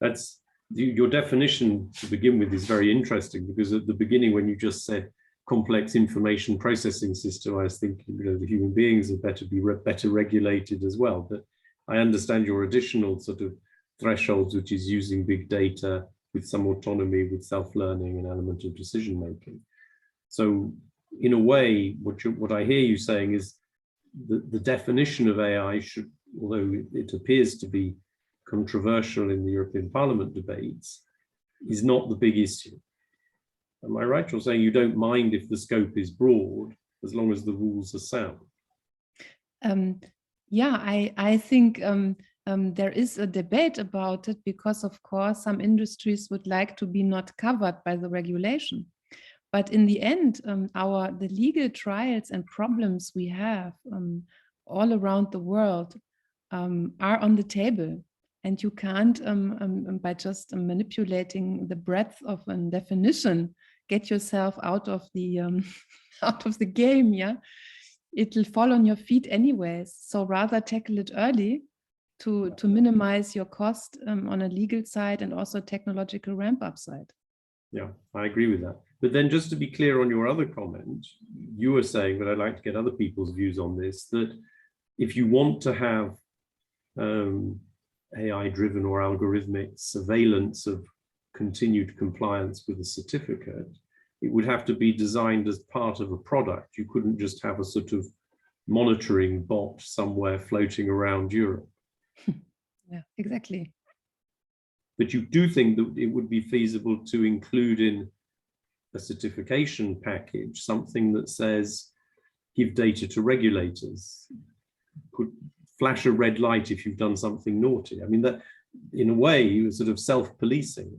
S1: That's your definition to begin with is very interesting, because at the beginning, when you just said complex information processing system, I was thinking, the human beings are better regulated as well. But I understand your additional sort of thresholds, which is using big data with some autonomy, with self-learning, and element of decision making. So in a way, what I hear you saying is that the definition of AI should, although it appears to be controversial in the European Parliament debates, is not the big issue. Am I right? You're saying you don't mind if the scope is broad, as long as the rules are sound?
S5: Yeah, I think there is a debate about it, because of course some industries would like to be not covered by the regulation. But in the end, the legal trials and problems we have all around the world are on the table. And you can't, by just manipulating the breadth of a definition, get yourself out of the game. Yeah, it'll fall on your feet anyways. So rather tackle it early to minimize your cost on a legal side and also technological ramp-up side.
S1: Yeah, I agree with that. But then, just to be clear on your other comment, you were saying, but I'd like to get other people's views on this, that if you want to have AI-driven or algorithmic surveillance of continued compliance with a certificate, it would have to be designed as part of a product. You couldn't just have a sort of monitoring bot somewhere floating around Europe.
S5: Yeah, exactly.
S1: But you do think that it would be feasible to include in a certification package something that says, give data to regulators, flash a red light if you've done something naughty. I mean, that in a way, you were sort of self-policing.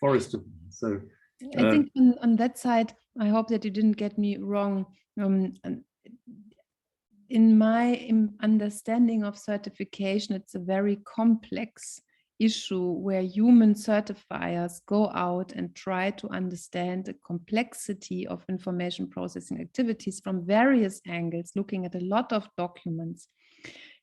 S1: Forrester. So
S5: I think on that side, I hope that you didn't get me wrong. In my understanding of certification, it's a very complex issue where human certifiers go out and try to understand the complexity of information processing activities from various angles, looking at a lot of documents.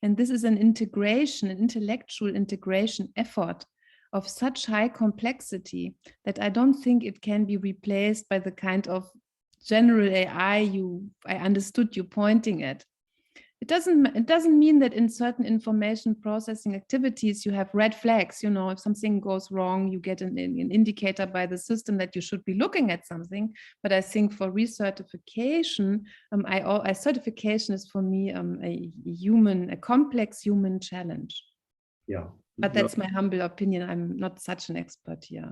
S5: And this is an integration, an intellectual integration effort of such high complexity that I don't think it can be replaced by the kind of general AI I understood you pointing at. It doesn't mean that in certain information processing activities you have red flags. You know, if something goes wrong, you get an indicator by the system that you should be looking at something. But I think for recertification, certification is for me a complex human challenge.
S1: Yeah.
S5: But that's my humble opinion. I'm not such an expert here.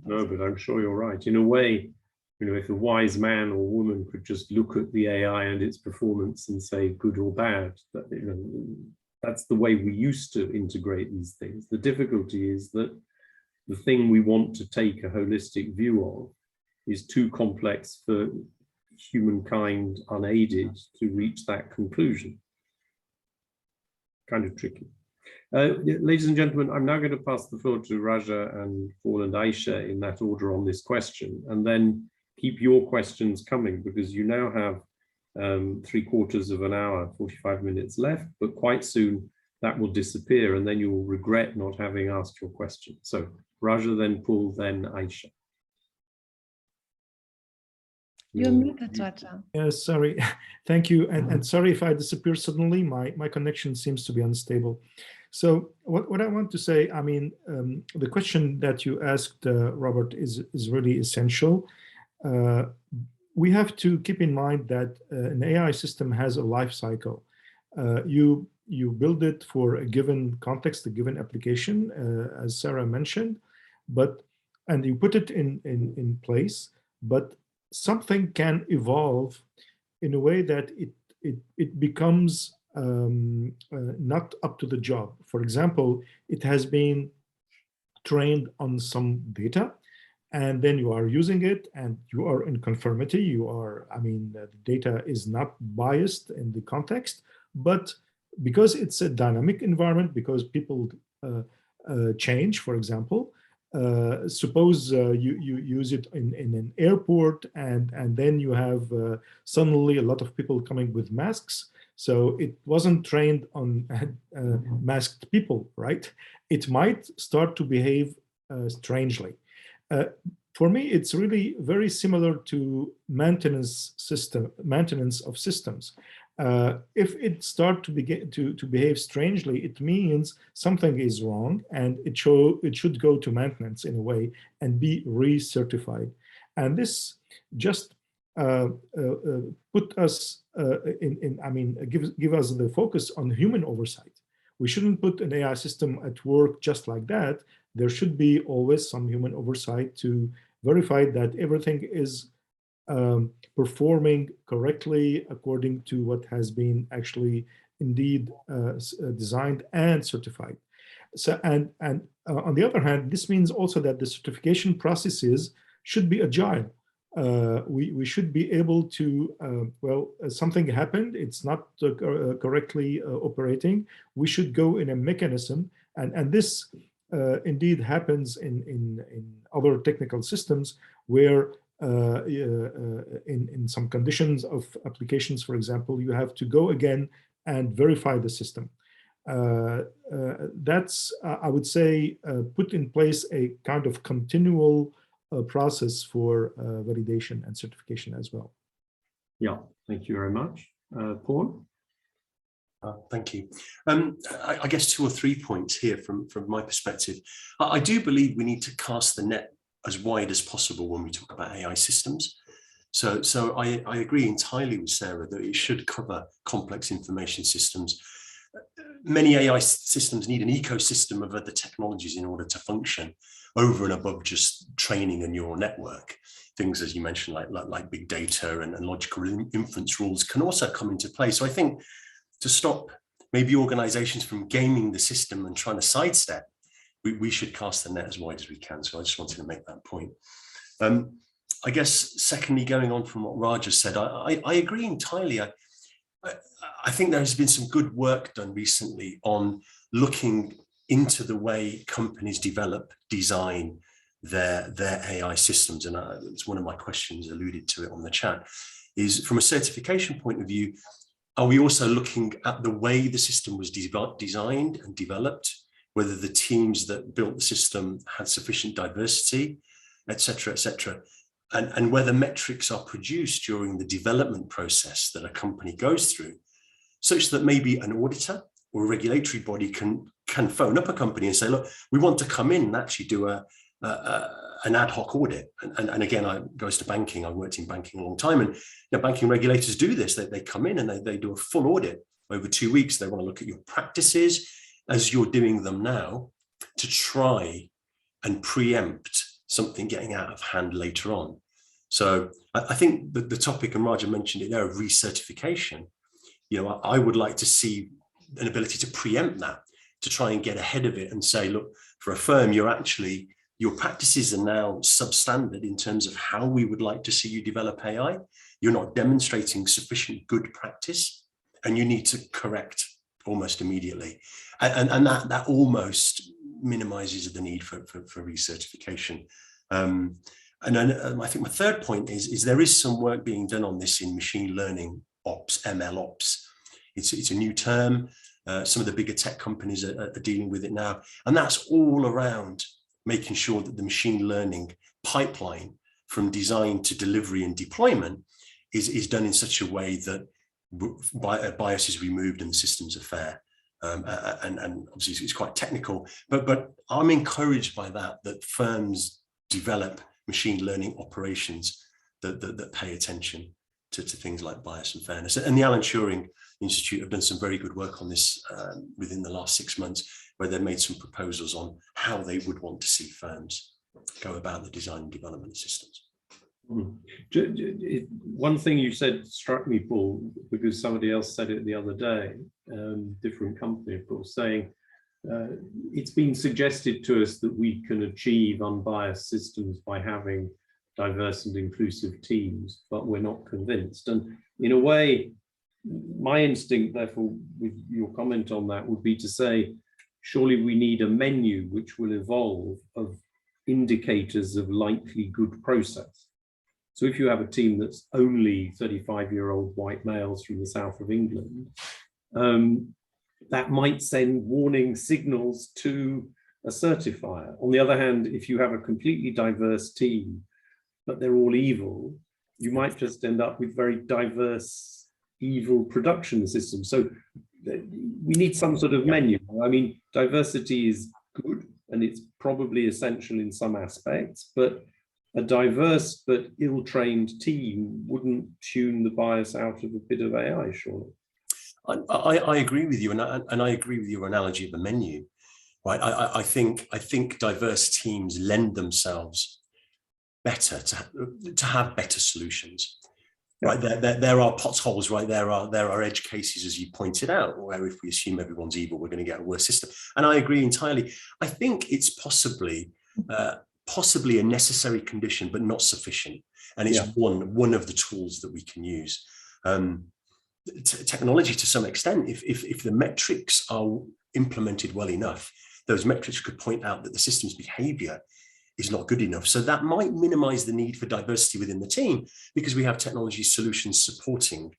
S1: No, but I'm sure you're right. In a way, you know, if a wise man or woman could just look at the AI and its performance and say good or bad, that, you know, that's the way we used to integrate these things. The difficulty is that the thing we want to take a holistic view of is too complex for humankind unaided to reach that conclusion. Kind of tricky. Ladies and gentlemen, I'm now going to pass the floor to Raja and Paul and Aisha in that order on this question, and then keep your questions coming, because you now have 3/4 of an hour, 45 minutes left, but quite soon that will disappear and then you will regret not having asked your question. So Raja, then Paul, then Aisha.
S5: You're muted, Raja.
S2: Yes, sorry. Thank you. And sorry if I disappear suddenly. My connection seems to be unstable. So what I want to say, I mean, the question that you asked, Robert, is really essential. We have to keep in mind that an AI system has a life cycle. You build it for a given context, a given application, as Sarah mentioned, and you put it in place, but something can evolve in a way that it becomes not up to the job. For example, it has been trained on some data, and then you are using it and you are in conformity. The data is not biased in the context, but because it's a dynamic environment, because people change, for example, suppose you use it in an airport and then you have suddenly a lot of people coming with masks. So it wasn't trained on masked people, right? It might start to behave strangely. For me, it's really very similar to maintenance of systems. If it starts to behave strangely, it means something is wrong, and it should go to maintenance in a way and be recertified. And this just put us give us the focus on human oversight. We shouldn't put an AI system at work just like that. There should be always some human oversight to verify that everything is performing correctly according to what has been actually indeed designed and certified. So, and on the other hand, this means also that the certification processes should be agile. We should be able to, something happened, it's not correctly operating. We should go in a mechanism, and this indeed happens in other technical systems where in some conditions of applications, for example, you have to go again and verify the system. That's, I would say, put in place a kind of continual process for validation and certification as well.
S1: Yeah, thank you very much. Paul?
S4: Thank you. I guess 2 or 3 points here from my perspective. I do believe we need to cast the net as wide as possible when we talk about AI systems. So I agree entirely with Sarah that it should cover complex information systems. Many AI systems need an ecosystem of other technologies in order to function over and above just training a neural network. Things, as you mentioned, like big data and logical inference rules can also come into play. So I think to stop maybe organizations from gaming the system and trying to sidestep, we should cast the net as wide as we can. So I just wanted to make that point. I guess, secondly, going on from what Raja said, I agree entirely. I think there has been some good work done recently on looking into the way companies develop, design their AI systems. And it's one of my questions, alluded to it on the chat, is from a certification point of view, are we also looking at the way the system was designed and developed, whether the teams that built the system had sufficient diversity, et cetera, and whether metrics are produced during the development process that a company goes through, such that maybe an auditor or a regulatory body can phone up a company and say, look, we want to come in and actually do an ad hoc audit. And again, I goes to banking. I've worked in banking a long time, and banking regulators do this. They come in and they do a full audit over 2 weeks. They want to look at your practices as you're doing them now to try and preempt something getting out of hand later on. So I think that the topic, and Raja mentioned it there, of recertification, I would like to see an ability to preempt that, to try and get ahead of it and say, look, for a firm, your practices are now substandard in terms of how we would like to see you develop AI. You're not demonstrating sufficient good practice, and you need to correct almost immediately. And that almost minimizes the need for recertification. And then I think my third point is there is some work being done on this in machine learning ops, ML ops. It's a new term. Some of the bigger tech companies are dealing with it now. And that's all around making sure that the machine learning pipeline from design to delivery and deployment is done in such a way that bias is removed and the systems are fair. And obviously it's quite technical, but I'm encouraged by that firms develop machine learning operations that pay attention to things like bias and fairness. And the Alan Turing Institute have done some very good work on this within the last 6 months, where they've made some proposals on how they would want to see firms go about the design and development of systems.
S1: One thing you said struck me, Paul, because somebody else said it the other day, different company, of course, saying it's been suggested to us that we can achieve unbiased systems by having diverse and inclusive teams, but we're not convinced. And in a way, my instinct, therefore, with your comment on that, would be to say, surely we need a menu which will evolve of indicators of likely good process. So if you have a team that's only 35-year-old white males from the south of England, that might send warning signals to a certifier. On the other hand, if you have a completely diverse team, but they're all evil, you might just end up with very diverse, evil production systems. So we need some sort of menu. I mean, diversity is good, and it's probably essential in some aspects, but a diverse but ill-trained team wouldn't tune the bias out of a bit of AI, surely.
S4: I agree with you, and I agree with your analogy of the menu, right? I think diverse teams lend themselves better to have better solutions, right? There are potholes, right? There are edge cases, as you pointed out, where if we assume everyone's evil, we're going to get a worse system. And I agree entirely. I think it's possibly a necessary condition, but not sufficient. And it's one of the tools that we can use. Technology, to some extent, if the metrics are implemented well enough, those metrics could point out that the system's behavior is not good enough. So that might minimize the need for diversity within the team, because we have technology solutions supporting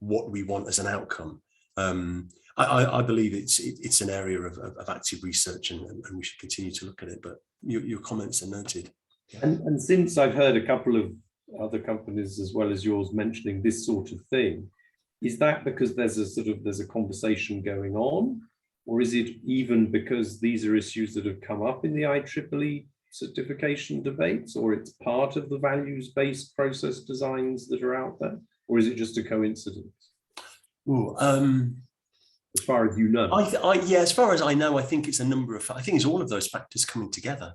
S4: what we want as an outcome. I believe it's an area of active research, and we should continue to look at it. But your comments are noted. Yeah.
S1: And since I've heard a couple of other companies as well as yours mentioning this sort of thing, is that because there's a conversation going on, or is it even because these are issues that have come up in the IEEE certification debates, or it's part of the values-based process designs that are out there, or is it just a coincidence?
S4: Ooh,
S1: as far as you know.
S4: Yeah, as far as I know, I think it's a number of, I think it's all of those factors coming together,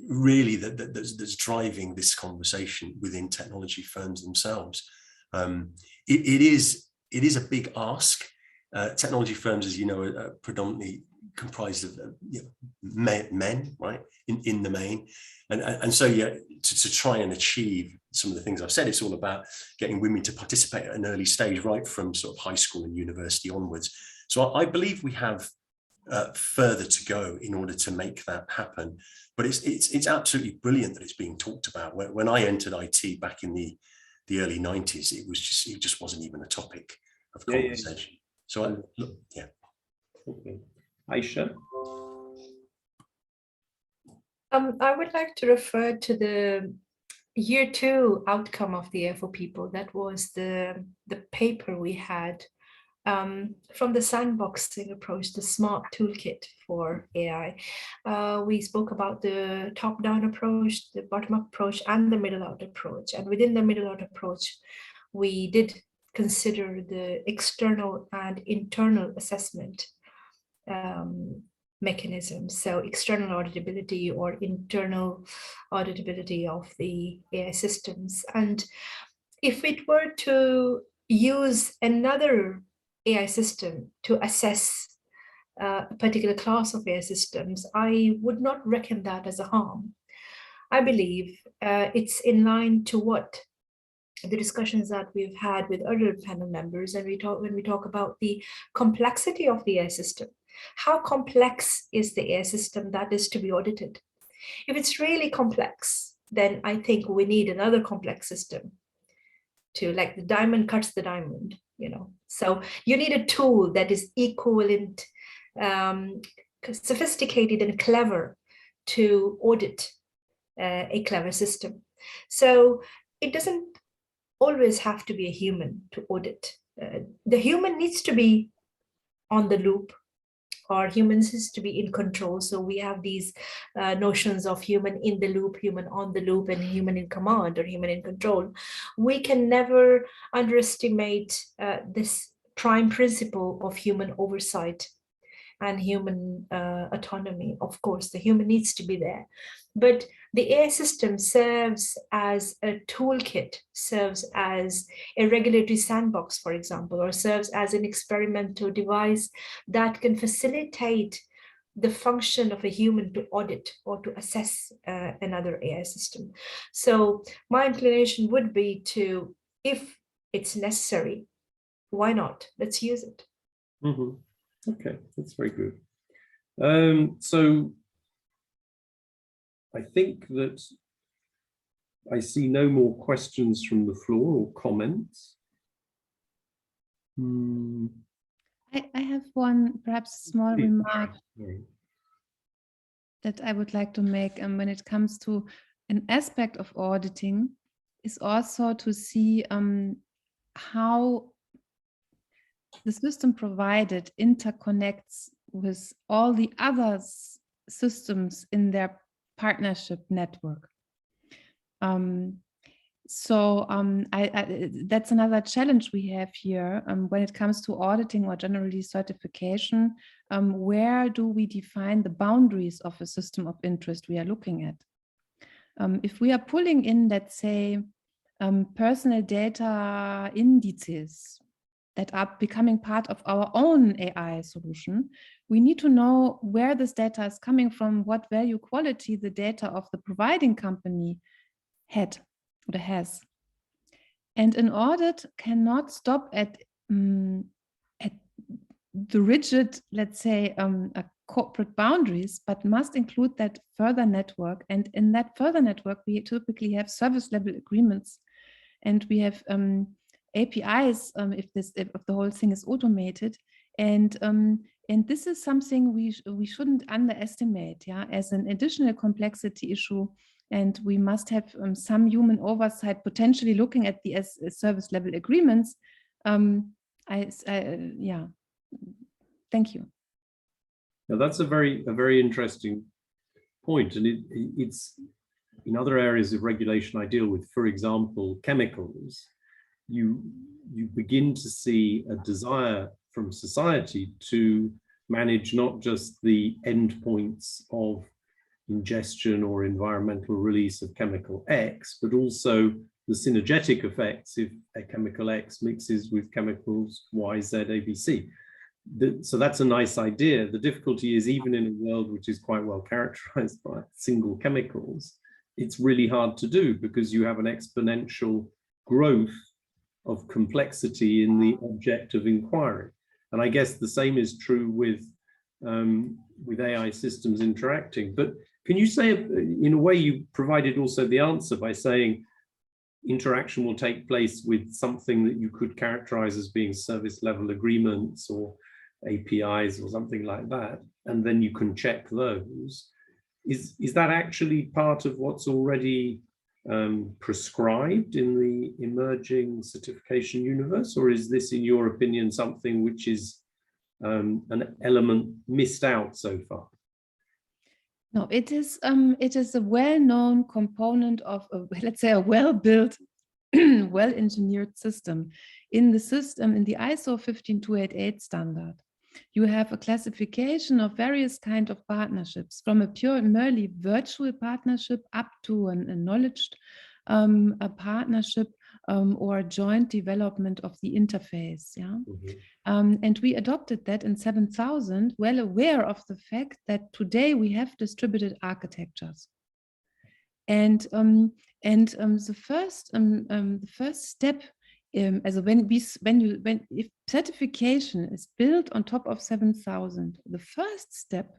S4: really, that's driving this conversation within technology firms themselves. It is a big ask. Technology firms, as you know, are predominantly comprised of men, right, in the main. And so, yeah, to try and achieve some of the things I've said, it's all about getting women to participate at an early stage, right from sort of high school and university onwards. So I believe we have further to go in order to make that happen. But it's absolutely brilliant that it's being talked about. When I entered IT back in the early 90s, it just wasn't even a topic of conversation. So yeah.
S1: Okay. Aisha?
S3: I would like to refer to the year 2 outcome of the AI4People. That was the paper we had from the sandboxing approach, the SMART toolkit for AI. We spoke about the top-down approach, the bottom-up approach, and the middle-out approach. And within the middle-out approach, we did consider the external and internal assessment mechanisms. So external auditability or internal auditability of the AI systems. And if it were to use another AI system to assess a particular class of AI systems, I would not reckon that as a harm. I believe it's in line to what the discussions that we've had with other panel members, and when we talk about the complexity of the AI system. How complex is the AI system that is to be audited? If it's really complex, then I think we need another complex system to, like, the diamond cuts the diamond, you know. So you need a tool that is equivalent, sophisticated and clever to audit a clever system. So it doesn't always have to be a human to audit. The human needs to be on the loop, or humans is to be in control. So we have these notions of human in the loop, human on the loop, and human in command or human in control. We can never underestimate this prime principle of human oversight and human autonomy. Of course, the human needs to be there, but the AI system serves as a toolkit, serves as a regulatory sandbox, for example, or serves as an experimental device that can facilitate the function of a human to audit or to assess another AI system. So my inclination would be to, if it's necessary, why not? Let's use it.
S1: Mm-hmm. Okay, that's very good. So I think that I see no more questions from the floor or comments.
S5: I have one perhaps small remark that I would like to make, and when it comes to an aspect of auditing is also to see how the system provided interconnects with all the other systems in their partnership network. That's another challenge we have here when it comes to auditing or generally certification. Where do we define the boundaries of a system of interest we are looking at? If we are pulling in, let's say, personal data indices that are becoming part of our own AI solution, we need to know where this data is coming from, what value quality the data of the providing company had or has. And an audit cannot stop at the rigid, let's say, corporate boundaries, but must include that further network. And in that further network, we typically have service level agreements, and we have APIs if the whole thing is automated, and this is something we shouldn't underestimate, yeah, as an additional complexity issue, and we must have some human oversight, potentially looking at the service level agreements. Yeah, thank you.
S1: Now that's a very interesting point, and it's in other areas of regulation I deal with, for example, chemicals. You begin to see a desire from society to manage not just the endpoints of ingestion or environmental release of chemical X, but also the synergetic effects if a chemical X mixes with chemicals Y, Z, A, B, C. so that's a nice idea. The difficulty is, even in a world which is quite well characterized by single chemicals, it's really hard to do because you have an exponential growth of complexity in the object of inquiry. And I guess the same is true with AI systems interacting. But can you say, in a way, you provided also the answer by saying interaction will take place with something that you could characterize as being service level agreements or APIs or something like that, and then you can check those. Is that actually part of what's already prescribed in the emerging certification universe, or is this, in your opinion, something which is an element missed out so far?
S5: No, it is a well-known component of let's say a well-built, well-engineered system. In the ISO 15288 standard, you have a classification of various kinds of partnerships, from a merely virtual partnership up to an acknowledged a partnership or a joint development of the interface. Yeah. And we adopted that in 7000, well aware of the fact that today we have distributed architectures. And the first step, if certification is built on top of 7000, the first step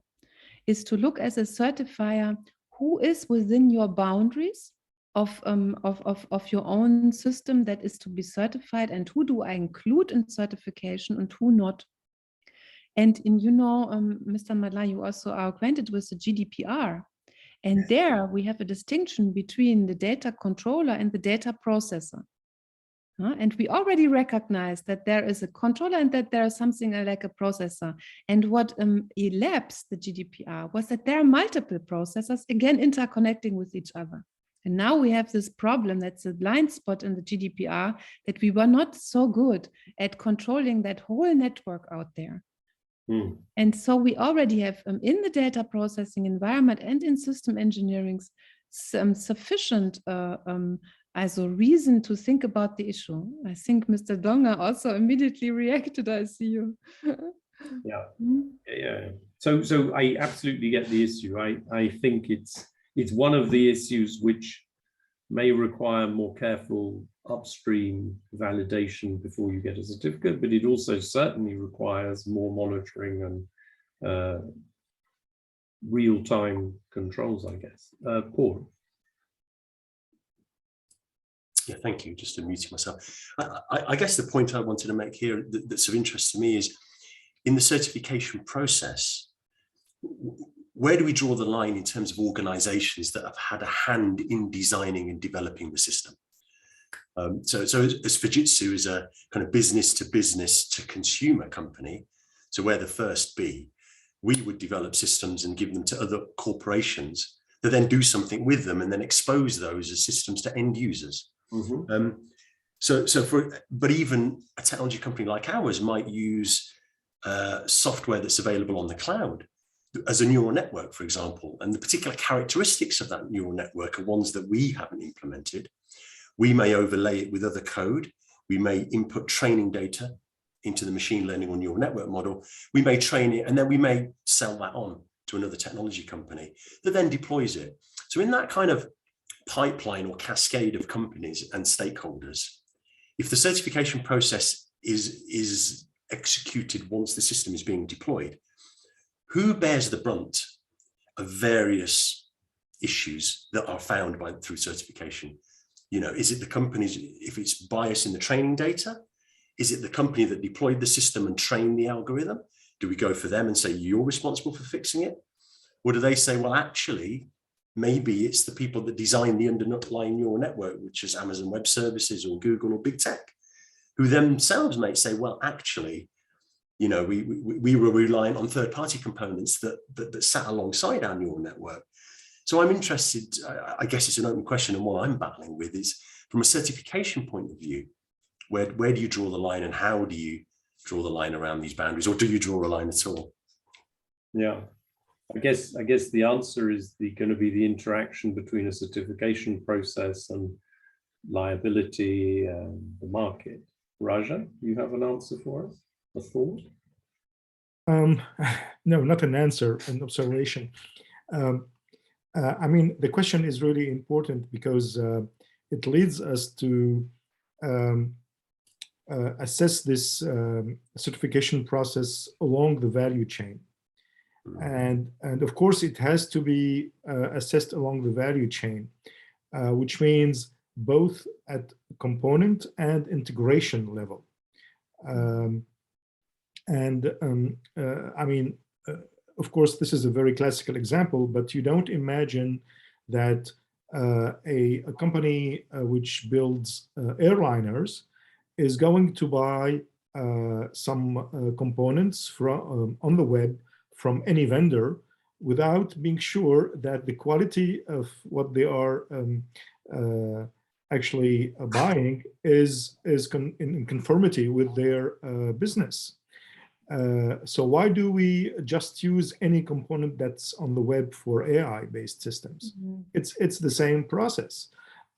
S5: is to look as a certifier who is within your boundaries of your own system that is to be certified, and who do I include in certification and who not. And Mr. Madla, you also are acquainted with the GDPR. And there we have a distinction between the data controller and the data processor. And we already recognize that there is a controller and that there is something like a processor. And what elapsed the GDPR was that there are multiple processors, again, interconnecting with each other. And now we have this problem, that's a blind spot in the GDPR, that we were not so good at controlling that whole network out there. And so we already have in the data processing environment and in system engineering some sufficient reason to think about the issue. I think Mr. Donga also immediately reacted. I see you.
S1: Yeah. So I absolutely get the issue. I think it's one of the issues which may require more careful upstream validation before you get a certificate, but it also certainly requires more monitoring and real-time controls, I guess. Paul.
S4: Yeah, thank you. Just unmuting myself. I guess the point I wanted to make here that's of interest to me is, in the certification process, where do we draw the line in terms of organizations that have had a hand in designing and developing the system? So as Fujitsu is a kind of business to consumer company, so we're the first B, we would develop systems and give them to other corporations that then do something with them and then expose those as systems to end users. But even a technology company like ours might use software that's available on the cloud as a neural network, for example, and the particular characteristics of that neural network are ones that we haven't implemented. We may overlay it with other code. We may input training data into the machine learning or neural network model. We may train it, and then we may sell that on to another technology company that then deploys it. So in that kind of pipeline or cascade of companies and stakeholders, if the certification process is executed once the system is being deployed, who bears the brunt of various issues that are found through certification? Is it the companies, if it's bias in the training data? Is it the company that deployed the system and trained the algorithm? Do we go for them and say, you're responsible for fixing it? Or do they say, well, actually, maybe it's the people that design the underlying neural network, which is Amazon Web Services or Google or big tech, who themselves may say, well, actually, we were reliant on third-party components that sat alongside our neural network. So I'm interested, I guess it's an open question, and what I'm battling with is, from a certification point of view, where do you draw the line, and how do you draw the line around these boundaries, or do you draw a line at all?
S1: Yeah, I guess the answer is going to be the interaction between a certification process and liability and the market. Raja, you have an answer for us? A thought?
S2: No, not an answer, an observation. I mean, the question is really important because it leads us to assess this certification process along the value chain. And of course, it has to be assessed along the value chain, which means both at component and integration level. I mean, of course, this is a very classical example, but you don't imagine that a company which builds airliners is going to buy some components from on the web from any vendor without being sure that the quality of what they are actually buying is in conformity with their business. So why do we just use any component that's on the web for AI-based systems? Mm-hmm. It's the same process.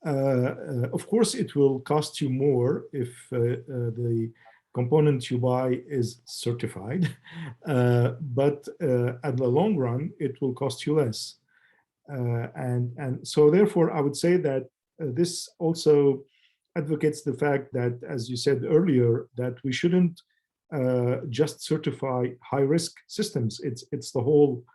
S2: Of course, it will cost you more if the component you buy is certified, but at the long run, it will cost you less. And so therefore, I would say that this also advocates the fact that, as you said earlier, that we shouldn't just certify high-risk systems. It's the whole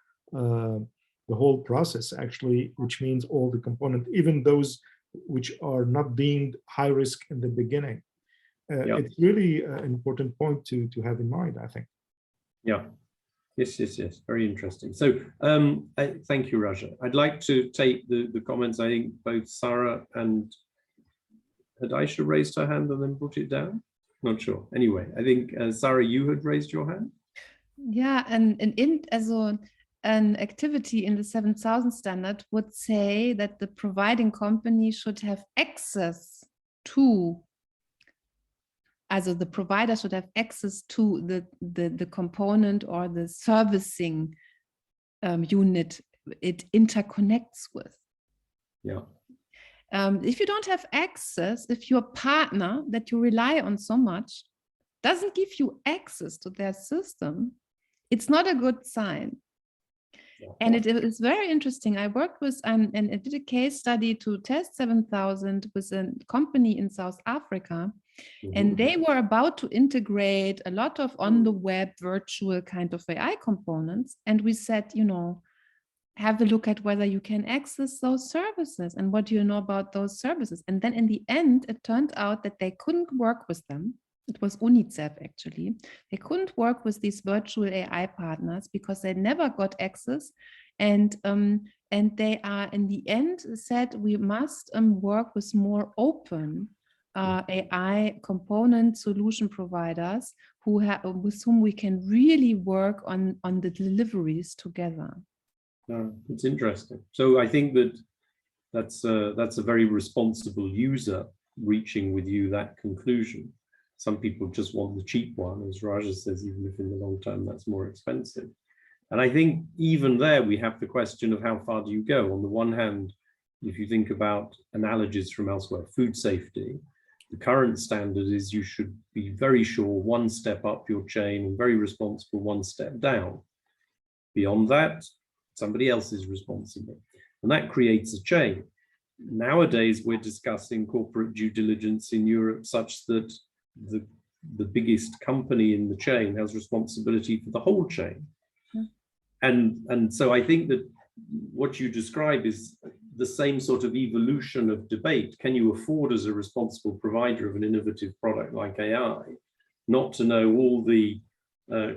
S2: process actually, which means all the components, even those which are not deemed high risk in the beginning. Yeah. It's really an important point to have in mind, I think.
S1: Yeah. Yes. Very interesting. So thank you, Raja. I'd like to take the comments. I think both Sarah and had Aisha raised her hand and then put it down? Not sure. Anyway, I think Sarah, you had raised your hand.
S5: Yeah, also an activity in the 7000 standard would say that the providing company should have access to, also the provider should have access to the component or the servicing unit it interconnects with.
S1: Yeah.
S5: If you don't have access, if your partner that you rely on so much doesn't give you access to their system, it's not a good sign. Yeah. And it is very interesting. I worked with and I did a case study to test 7000 with a company in South Africa. Mm-hmm. And they were about to integrate a lot of on the web virtual kind of AI components. And we said, you know, have a look at whether you can access those services and what do you know about those services. And then in the end, it turned out that they couldn't work with them. It was UNICEF actually. They couldn't work with these virtual AI partners because they never got access. And they are in the end said we must work with more open AI component solution providers with whom we can really work on the deliveries together.
S1: It's interesting. So I think that's a very responsible user reaching with you that conclusion. Some people just want the cheap one, as Raja says, even if in the long term that's more expensive. And I think even there we have the question of how far do you go? On the one hand, if you think about analogies from elsewhere, food safety, the current standard is you should be very sure one step up your chain and very responsible one step down. Beyond that, somebody else is responsible. And that creates a chain. Nowadays, we're discussing corporate due diligence in Europe such that the biggest company in the chain has responsibility for the whole chain. And so I think that what you describe is the same sort of evolution of debate. Can you afford as a responsible provider of an innovative product like AI not to know all the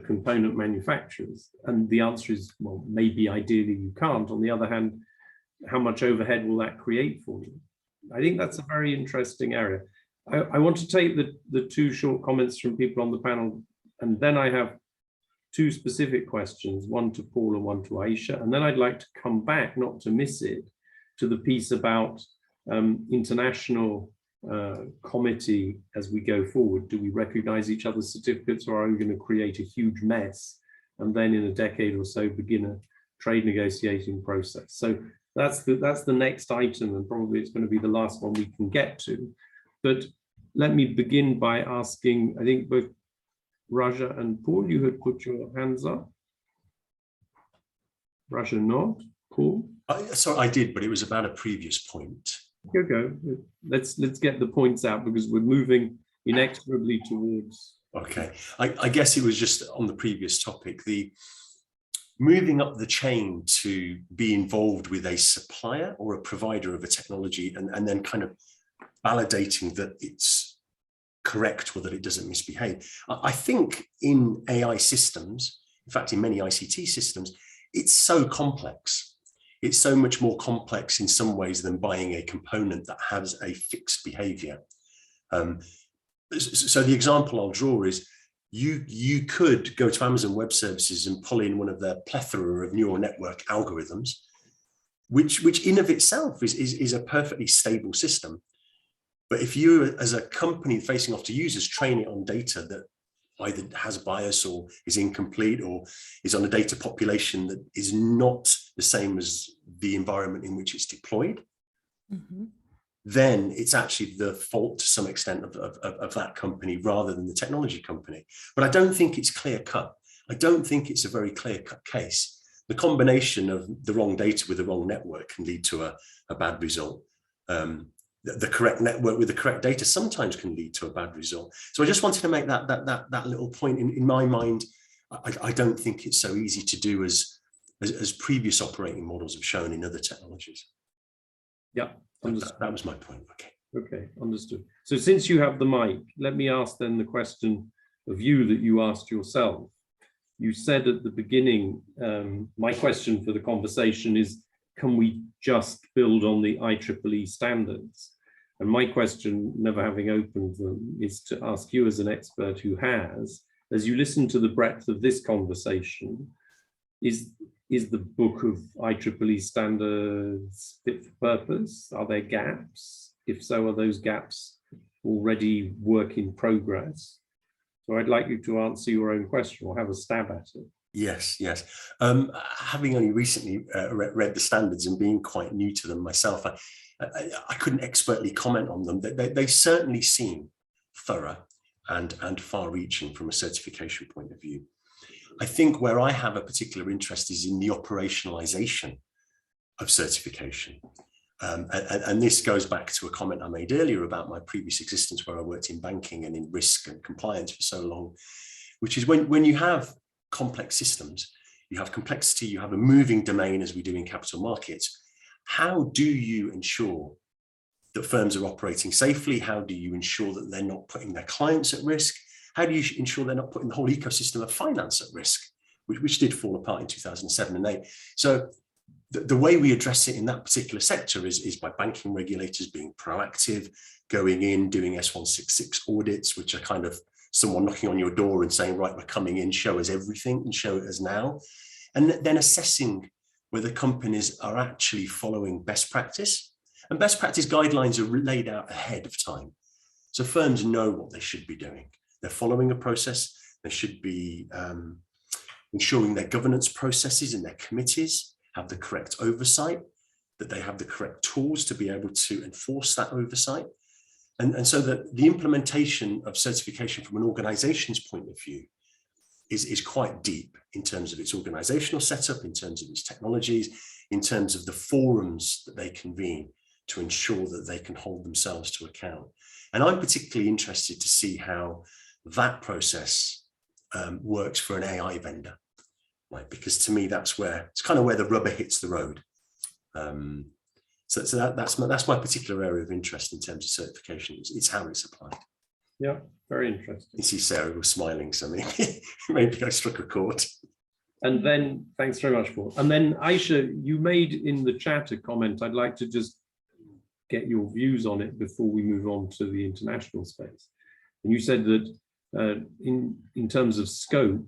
S1: component manufacturers? And the answer is, well, maybe ideally you can't. On the other hand, how much overhead will that create for you? I think that's a very interesting area. I want to take the two short comments from people on the panel, and then I have two specific questions, one to Paul and one to Aisha, and then I'd like to come back, not to miss it, to the piece about international committee as we go forward. Do we recognize each other's certificates, or are we going to create a huge mess and then in a decade or so begin a trade negotiating process? So that's the next item, and probably it's going to be the last one we can get to. But let me begin by asking, I think both Raja and Paul, you had put your hands up. Raja not. Paul?
S4: Sorry, I did, but it was about a previous point.
S1: Here we go. Let's get the points out because we're moving inexorably towards.
S4: Okay, I guess it was just on the previous topic, the moving up the chain to be involved with a supplier or a provider of a technology and then kind of validating that it's correct or that it doesn't misbehave. I think in AI systems, in fact, in many ICT systems, it's so complex. It's so much more complex in some ways than buying a component that has a fixed behavior. So the example I'll draw is you could go to Amazon Web Services and pull in one of their plethora of neural network algorithms, which in of itself is a perfectly stable system. But if you, as a company facing off to users, train it on data that either has bias or is incomplete or is on a data population that is not the same as the environment in which it's deployed, then it's actually the fault to some extent of that company rather than the technology company. But I don't think it's clear cut. I don't think it's a very clear cut case. The combination of the wrong data with the wrong network can lead to a bad result. The correct network with the correct data sometimes can lead to a bad result. So I just wanted to make that little point. In my mind, I don't think it's so easy to do as previous operating models have shown in other technologies.
S1: Yeah,
S4: that was my point.
S1: Okay, understood. So since you have the mic, let me ask then the question of you that you asked yourself. You said at the beginning, my question for the conversation is, can we just build on the IEEE standards? And my question, never having opened them, is to ask you as an expert who has, as you listen to the breadth of this conversation, is the book of IEEE standards fit for purpose? Are there gaps? If so, are those gaps already work in progress? So I'd like you to answer your own question or have a stab at it.
S4: Yes. Having only recently read the standards and being quite new to them myself, I couldn't expertly comment on them. They certainly seem thorough and far-reaching from a certification point of view. I think where I have a particular interest is in the operationalization of certification. And this goes back to a comment I made earlier about my previous existence where I worked in banking and in risk and compliance for so long, which is when you have complex systems, you have complexity, you have a moving domain as we do in capital markets. How do you ensure that firms are operating safely? How do you ensure that they're not putting their clients at risk? How do you ensure they're not putting the whole ecosystem of finance at risk, which did fall apart in 2007 and 8? So the way we address it in that particular sector is by banking regulators being proactive, going in, doing S166 audits, which are kind of someone knocking on your door and saying, right, we're coming in, show us everything and show it us now. And then assessing whether companies are actually following best practice. And best practice guidelines are laid out ahead of time. So firms know what they should be doing. They're following a process. They should be ensuring their governance processes and their committees have the correct oversight, that they have the correct tools to be able to enforce that oversight. And so that the implementation of certification from an organization's point of view is quite deep in terms of its organizational setup, in terms of its technologies, in terms of the forums that they convene to ensure that they can hold themselves to account. And I'm particularly interested to see how that process works for an AI vendor, right? Because to me, it's kind of where the rubber hits the road. So that's my particular area of interest in terms of certification. It's how it's applied.
S1: Yeah, very interesting.
S4: You see Sarah was smiling, so maybe I struck a chord.
S1: And then, thanks very much, Paul. And then Aisha, you made in the chat a comment. I'd like to just get your views on it before we move on to the international space. And you said that in terms of scope,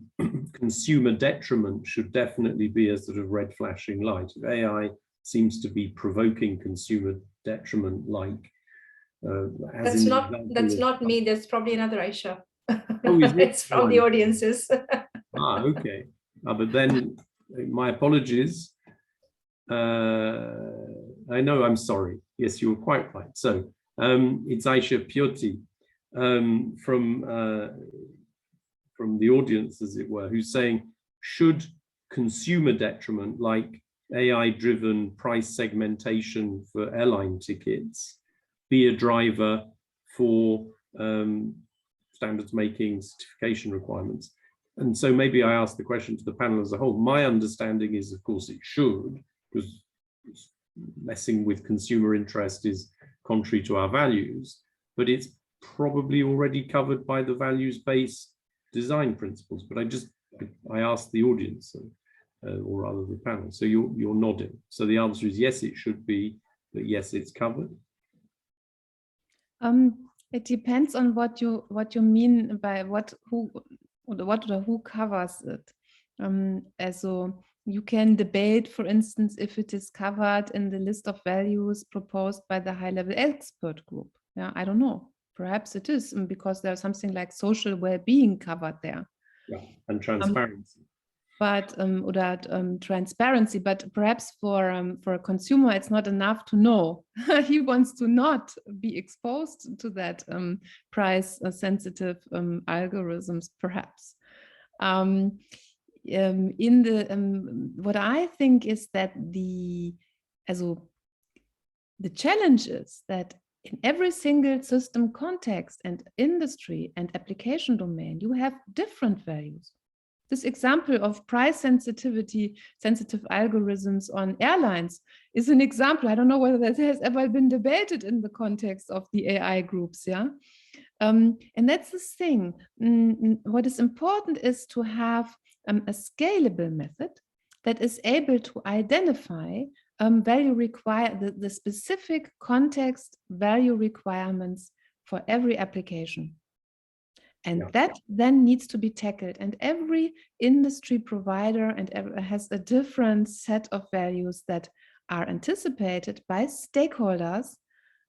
S1: consumer detriment should definitely be a sort of red flashing light. AI seems to be provoking consumer detriment, like
S3: that's not me. That's probably another Aisha.
S1: Oh,
S3: it's from the audiences.
S1: Okay. But then my apologies. I know, I'm sorry. Yes, you were quite right. So it's Aisha Piotti from from the audience, as it were, who's saying, should consumer detriment like AI-driven price segmentation for airline tickets be a driver for standards making certification requirements? And so maybe I ask the question to the panel as a whole. My understanding is, of course, it should, because messing with consumer interest is contrary to our values, but it's probably already covered by the values-based design principles. But I asked the audience, or rather the panel. So you're nodding. So the answer is yes, it should be, but yes, it's covered.
S5: It depends on what you mean by who covers it. Also, you can debate, for instance, if it is covered in the list of values proposed by the high-level expert group. Yeah, I don't know. Perhaps it is, because there's something like social well-being covered there.
S1: Yeah, and transparency.
S5: Transparency, but perhaps for a consumer, it's not enough to know. He wants to not be exposed to that price-sensitive algorithms, perhaps. What I think is that the challenge is that in every single system context and industry and application domain, you have different values. This example of price sensitive algorithms on airlines is an example. I don't know whether that has ever been debated in the context of the AI groups, yeah? And that's the thing. What is important is to have a scalable method that is able to identify the specific context value requirements for every application. And that then needs to be tackled. And every industry provider has a different set of values that are anticipated by stakeholders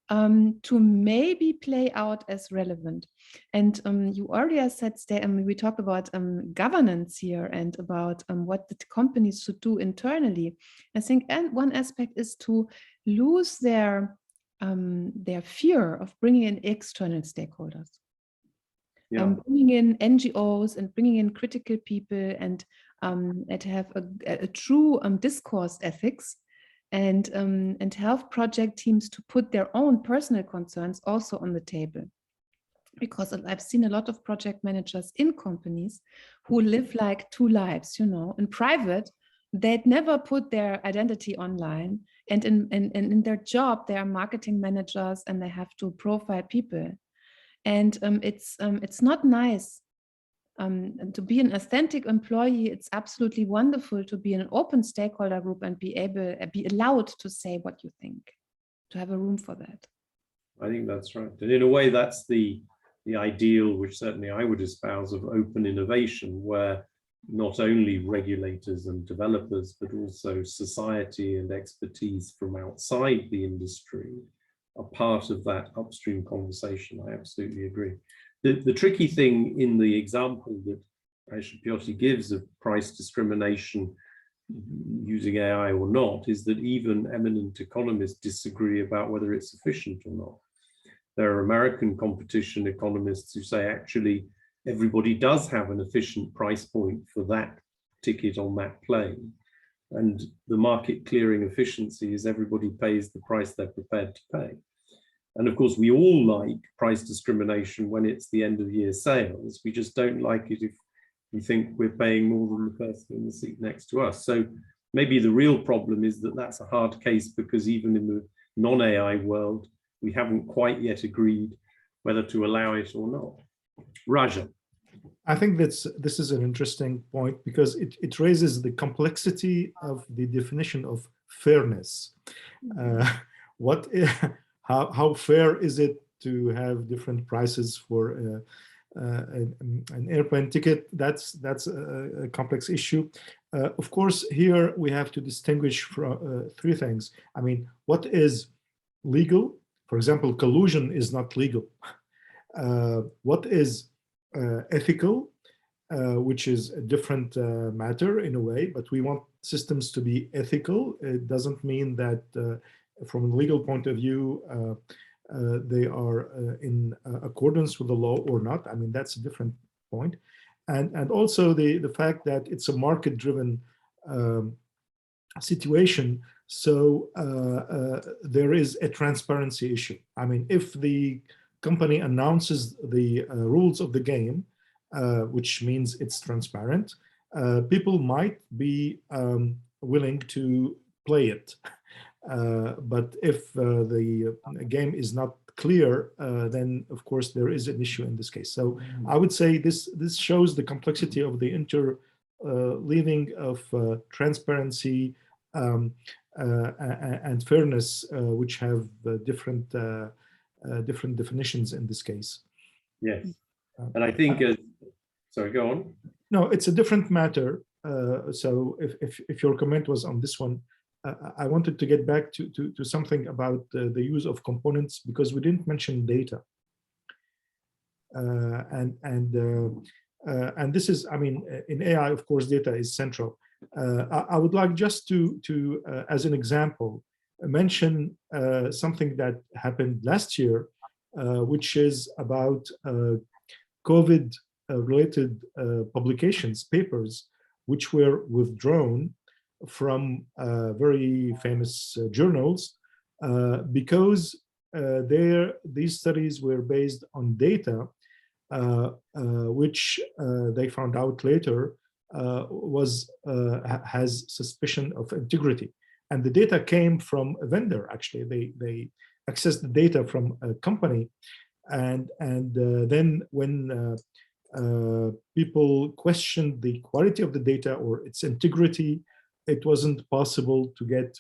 S5: to maybe play out as relevant. And you earlier said, we talked about governance here and about what the companies should do internally. I think one aspect is to lose their fear of bringing in external stakeholders. Bringing in NGOs and bringing in critical people and to have a true discourse ethics and help project teams to put their own personal concerns also on the table. Because I've seen a lot of project managers in companies who live like two lives, you know. In private, they'd never put their identity online, and in their job, they are marketing managers and they have to profile people. And it's not nice. To be an authentic employee, it's absolutely wonderful to be in an open stakeholder group and be allowed to say what you think, to have a room for that.
S1: I think that's right. And in a way, that's the ideal, which certainly I would espouse, of open innovation, where not only regulators and developers, but also society and expertise from outside the industry are part of that upstream conversation. I absolutely agree. The tricky thing in the example that AI4People's gives of price discrimination using AI or not is that even eminent economists disagree about whether it's efficient or not. There are American competition economists who say actually everybody does have an efficient price point for that ticket on that plane. And the market clearing efficiency is everybody pays the price they're prepared to pay. And of course, we all like price discrimination when it's the end of year sales. We just don't like it if we think we're paying more than the person in the seat next to us. So maybe the real problem is that that's a hard case, because even in the non-AI world, we haven't quite yet agreed whether to allow it or not. Raja.
S2: I think this is an interesting point, because it raises the complexity of the definition of fairness. How fair is it to have different prices for an airplane ticket? That's a complex issue. Of course, here we have to distinguish from three things. I mean, what is legal? For example, collusion is not legal. What is ethical, which is a different matter in a way, but we want systems to be ethical. It doesn't mean that from a legal point of view, they are in accordance with the law or not. I mean, that's a different point. and also the fact that it's a market-driven situation. So there is a transparency issue. I mean, if the company announces the rules of the game, which means it's transparent, people might be willing to play it. But if the game is not clear, then of course there is an issue in this case. So I would say this shows the complexity of the interleaving of transparency and fairness, which have different definitions in this case.
S1: Yes, and I think, sorry, go on.
S2: No, it's a different matter. So if your comment was on this one, I wanted to get back to something about the use of components, because we didn't mention data. And this is, I mean, in AI, of course, data is central. I would like just to as an example, mention something that happened last year, which is about COVID-related publications, papers, which were withdrawn from very famous journals because these studies were based on data which they found out later has suspicion of integrity. And the data came from a vendor, actually. They accessed the data from a company. And then when people questioned the quality of the data or its integrity, it wasn't possible to get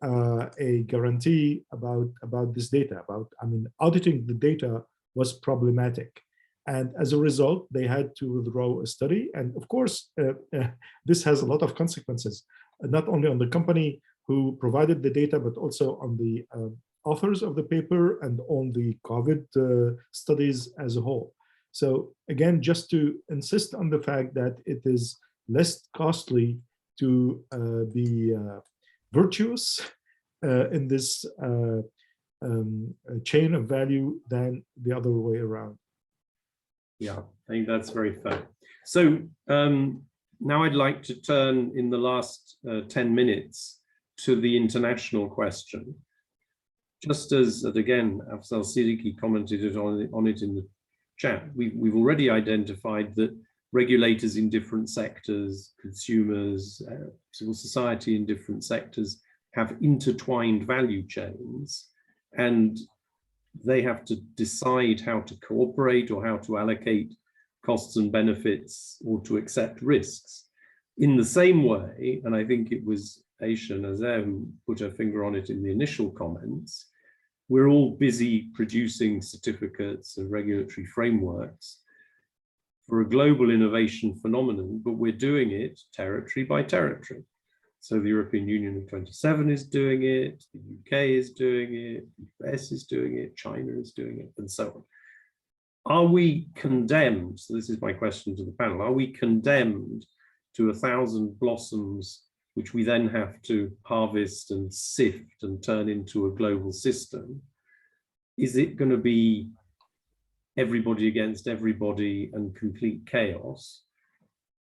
S2: a guarantee about this data. I mean, auditing the data was problematic. And as a result, they had to withdraw a study. And of course, this has a lot of consequences, not only on the company who provided the data, but also on the authors of the paper and on the COVID studies as a whole. So again, just to insist on the fact that it is less costly to be virtuous in this chain of value than the other way around.
S1: Yeah, I think that's very fair. So now I'd like to turn in the last 10 minutes to the international question. Just as, again, Afzal Siddiqui commented on it in the chat, we've already identified that regulators in different sectors, consumers, civil society in different sectors have intertwined value chains, and they have to decide how to cooperate or how to allocate costs and benefits or to accept risks. In the same way, and I think it was Aisha Nazer who put her finger on it in the initial comments, we're all busy producing certificates and regulatory frameworks for a global innovation phenomenon, but we're doing it territory by territory. So the European Union of 27 is doing it, the UK is doing it, the US is doing it, China is doing it, and so on. Are we condemned, so this is my question to the panel, are we condemned to 1,000 blossoms which we then have to harvest and sift and turn into a global system? Is it going to be everybody against everybody and complete chaos?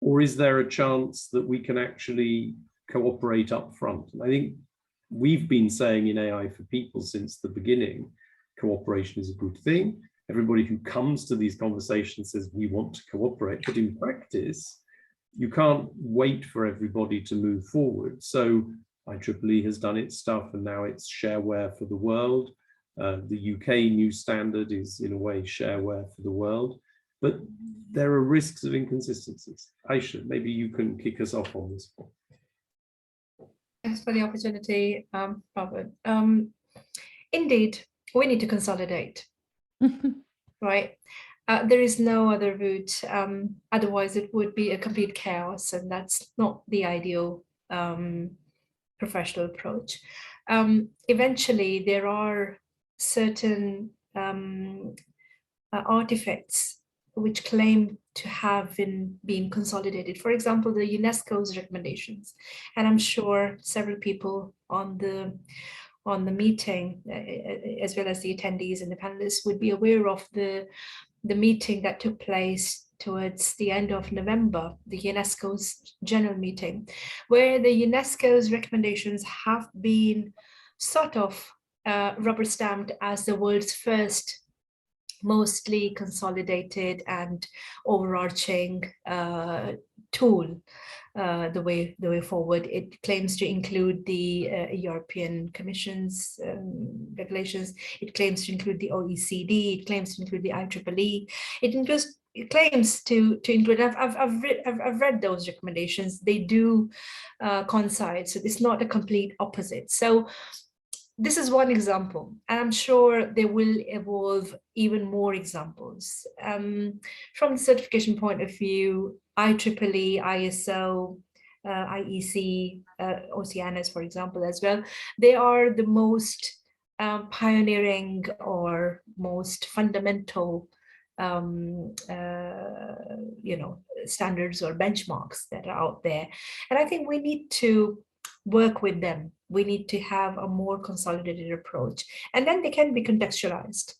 S1: Or is there a chance that we can actually cooperate up front? And I think we've been saying in AI for People since the beginning, cooperation is a good thing. Everybody who comes to these conversations says we want to cooperate, but in practice, you can't wait for everybody to move forward. So IEEE has done its stuff, and now it's shareware for the world. The UK new standard is in a way shareware for the world, but there are risks of inconsistencies. Aisha, maybe you can kick us off on this one.
S3: Thanks for the opportunity, Robert. Indeed, we need to consolidate, right? There is no other route. Otherwise, it would be a complete chaos, and that's not the ideal professional approach. Eventually, there are certain artifacts which claim to have been consolidated. For example, the UNESCO's recommendations, and I'm sure several people on the meeting, as well as the attendees and the panelists, would be aware of the meeting that took place towards the end of November, the UNESCO's general meeting, where the UNESCO's recommendations have been sort of rubber stamped as the world's first mostly consolidated and overarching tool. The way forward. It claims to include the European Commission's regulations. It claims to include the OECD. It claims to include the IEEE. It claims to include. I've read those recommendations. They do coincide. So it's not a complete opposite. So this is one example, and I'm sure there will evolve even more examples. From the certification point of view, IEEE, ISO, IEC, Oceanus, for example, as well, they are the most pioneering or most fundamental standards or benchmarks that are out there. And I think we need to work with them. We need to have a more consolidated approach, and then they can be contextualized.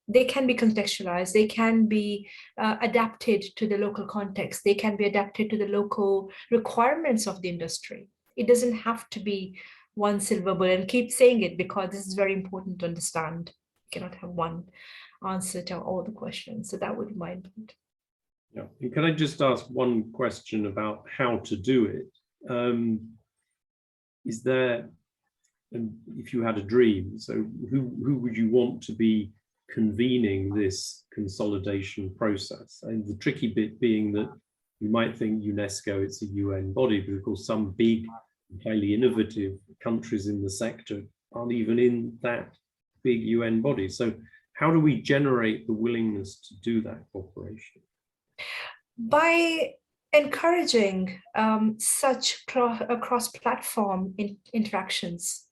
S3: They can be contextualized. They can be adapted to the local context. They can be adapted to the local requirements of the industry. It doesn't have to be one silver bullet, and keep saying it because this is very important to understand. You cannot have one answer to all the questions. So that would be my input.
S1: Yeah. And can I just ask one question about how to do it? Is there, if you had a dream, so who would you want to be convening this consolidation process? And the tricky bit being that you might think UNESCO, it's a UN body, but of course some big, highly innovative countries in the sector aren't even in that big UN body. So how do we generate the willingness to do that cooperation?
S3: By encouraging such cross-platform interactions.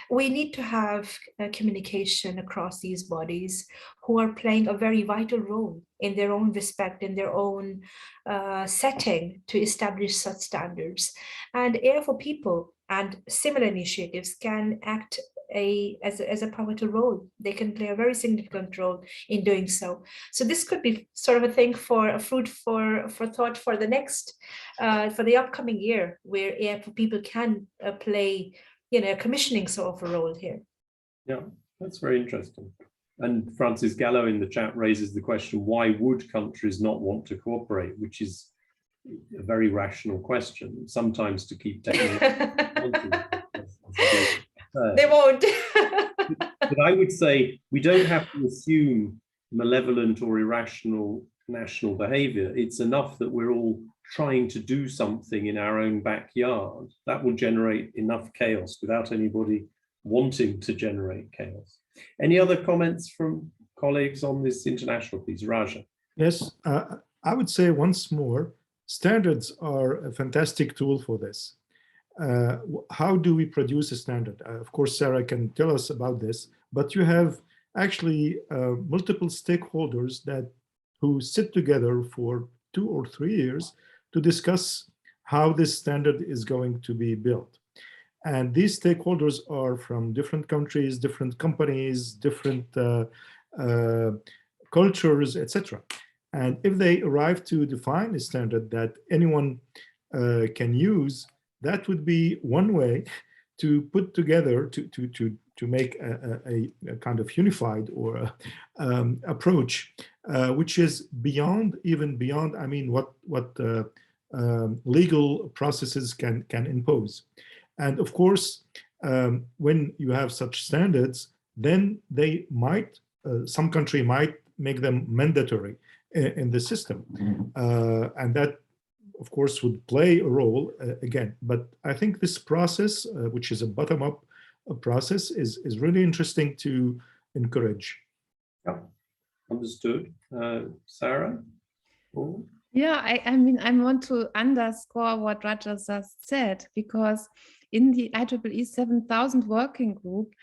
S3: We need to have communication across these bodies who are playing a very vital role in their own respect, in their own setting to establish such standards. And AI4People and similar initiatives can act as a pivotal role. They can play a very significant role in doing so. So this could be sort of a thing for a fruit for thought for the next, for the upcoming year, where AI4People can play, a commissioning sort of a role here.
S1: Yeah, that's very interesting. And Francis Gallo in the chat raises the question, why would countries not want to cooperate? Which is a very rational question, sometimes to keep technology.
S3: They won't.
S1: But I would say we don't have to assume malevolent or irrational national behavior. It's enough that we're all trying to do something in our own backyard. That will generate enough chaos without anybody wanting to generate chaos. Any other comments from colleagues on this international piece? Raja?
S2: Yes, I would say once more, standards are a fantastic tool for this. How do we produce a standard? Of course, Sarah can tell us about this, but you have actually multiple stakeholders who sit together for 2 or 3 years to discuss how this standard is going to be built. And these stakeholders are from different countries, different companies, different cultures, etc. And if they arrive to define a standard that anyone can use, that would be one way to put together, to make a kind of unified or approach, which is even beyond, I mean, what legal processes can impose. And of course, when you have such standards, then they might, some country might make them mandatory in the system. And that, of course, would play a role again. But I think this process, which is a bottom-up process, is really interesting to encourage.
S1: Yeah, understood. Sarah? Oh.
S5: Yeah, I mean, I want to underscore what Raja just said, because in the IEEE 7000 working group,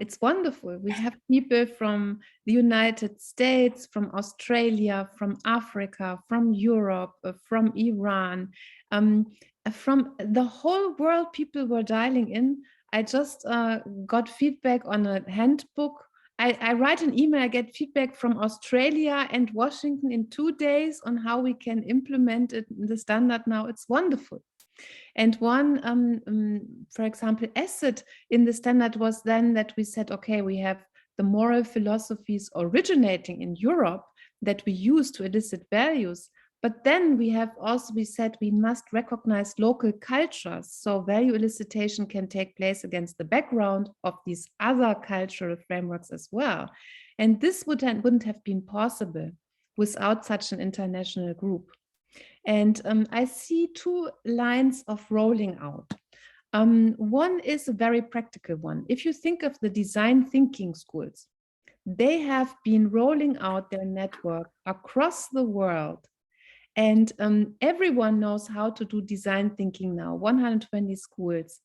S5: it's wonderful. We have people from the United States, from Australia, from Africa, from Europe, from Iran, from the whole world. People were dialing in. I just got feedback on a handbook I write an email, I get feedback from Australia and Washington in 2 days on how we can implement it in the standard now. It's wonderful. And one, for example, asset in the standard was then that we said, okay, we have the moral philosophies originating in Europe that we use to elicit values. But then we said we must recognize local cultures. So value elicitation can take place against the background of these other cultural frameworks as well. And this wouldn't have been possible without such an international group. And I see 2 lines of rolling out. One is a very practical one. If you think of the design thinking schools, they have been rolling out their network across the world. And everyone knows how to do design thinking now, 120 schools.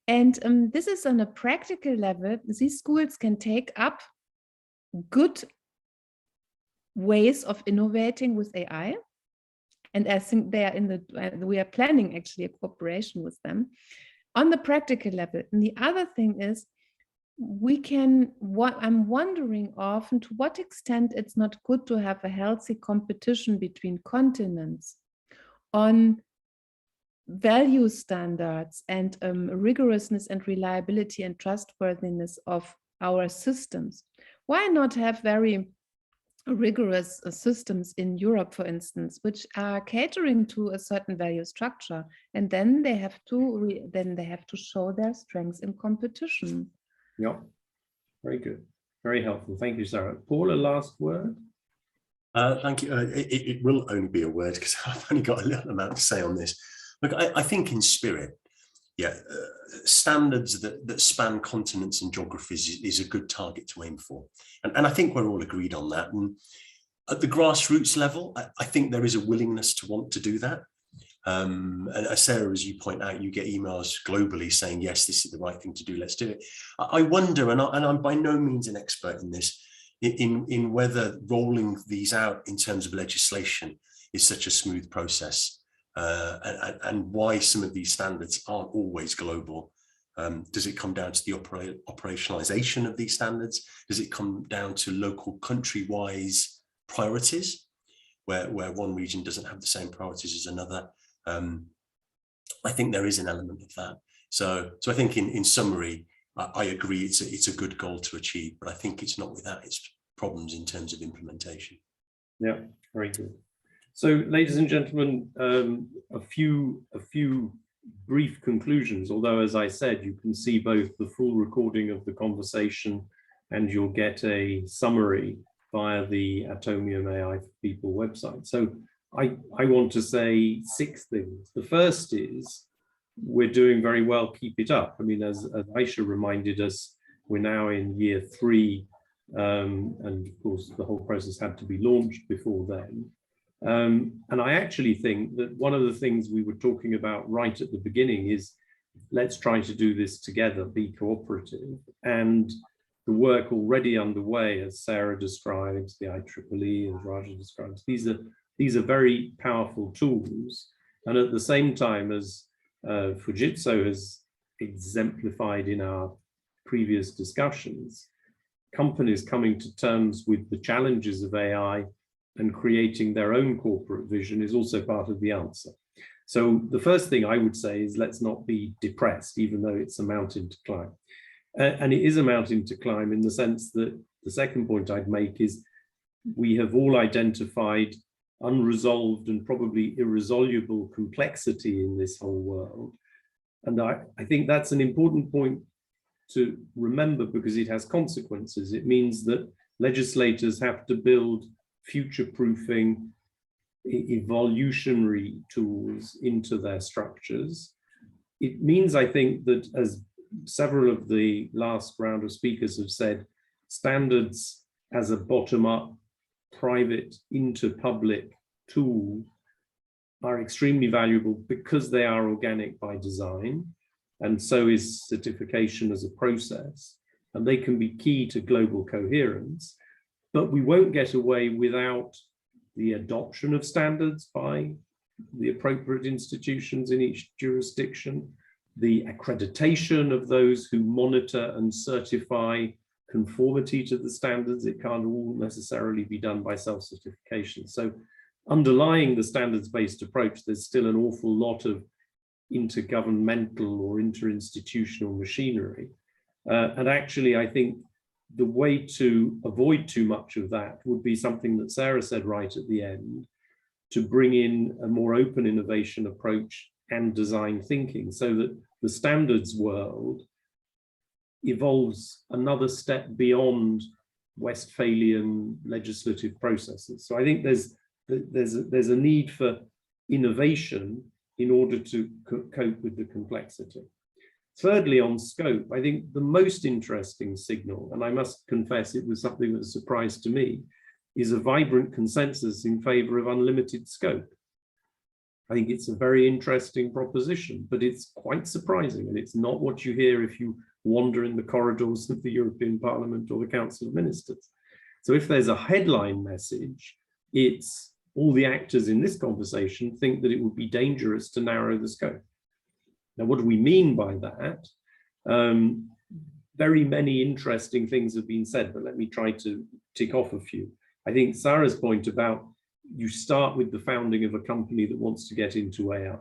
S5: And this is on a practical level. These schools can take up good ways of innovating with AI. And I think they are we are planning actually a cooperation with them on the practical level. And the other thing is, I'm wondering often to what extent it's not good to have a healthy competition between continents on value standards and rigorousness and reliability and trustworthiness of our systems. Why not have very rigorous systems in Europe, for instance, which are catering to a certain value structure, and then they have to show their strengths in competition.
S1: Yeah, very good, very helpful. Thank you, Sarah. Paul, a last word?
S4: Thank you. It will only be a word because I've only got a little amount to say on this. Look, I think in spirit, yeah, standards that span continents and geographies is a good target to aim for. And I think we're all agreed on that. And at the grassroots level, I think there is a willingness to want to do that. And Sarah, as you point out, you get emails globally saying, yes, this is the right thing to do, let's do it. I wonder, and I'm by no means an expert in this, in whether rolling these out in terms of legislation is such a smooth process, and why some of these standards aren't always global. Does it come down to the operationalization of these standards? Does it come down to local country-wise priorities, where one region doesn't have the same priorities as another? I think there is an element of that. So I think in summary, I agree it's a good goal to achieve, but I think it's not without its problems in terms of implementation.
S1: Yeah, very good. So, ladies and gentlemen, a few brief conclusions, although, as I said, you can see both the full recording of the conversation and you'll get a summary via the Atomium AI4People website. So I want to say 6 things. The first is, we're doing very well, keep it up. I mean, as Aisha reminded us, we're now in year 3, and of course the whole process had to be launched before then. And I actually think that one of the things we were talking about right at the beginning is, let's try to do this together, be cooperative. And the work already underway, as Sarah describes, the IEEE, as Raja describes, these are very powerful tools. And at the same time, as Fujitsu has exemplified in our previous discussions, companies coming to terms with the challenges of AI and creating their own corporate vision is also part of the answer. So the first thing I would say is, let's not be depressed, even though it's a mountain to climb. And it is a mountain to climb in the sense that the second point I'd make is, we have all identified unresolved and probably irresolvable complexity in this whole world. And I think that's an important point to remember, because it has consequences. It means that legislators have to build future-proofing evolutionary tools into their structures. It means, I think, that, as several of the last round of speakers have said, standards as a bottom-up, private into public tool are extremely valuable because they are organic by design, and so is certification as a process, and they can be key to global coherence. But we won't get away without the adoption of standards by the appropriate institutions in each jurisdiction, the accreditation of those who monitor and certify conformity to the standards. It can't all necessarily be done by self-certification. So underlying the standards-based approach, there's still an awful lot of intergovernmental or interinstitutional machinery. And actually, I think the way to avoid too much of that would be something that Sarah said right at the end, to bring in a more open innovation approach and design thinking, so that the standards world evolves another step beyond Westphalian legislative processes. So I think there's a need for innovation in order to cope with the complexity. Thirdly, on scope, I think the most interesting signal, and I must confess it was something that was a surprise to me, is a vibrant consensus in favor of unlimited scope. I think it's a very interesting proposition, but it's quite surprising, and it's not what you hear if you wander in the corridors of the European Parliament or the Council of Ministers. So if there's a headline message, it's all the actors in this conversation think that it would be dangerous to narrow the scope. Now, what do we mean by that? Very many interesting things have been said, but let me try to tick off a few. I think Sarah's point about you start with the founding of a company that wants to get into AI.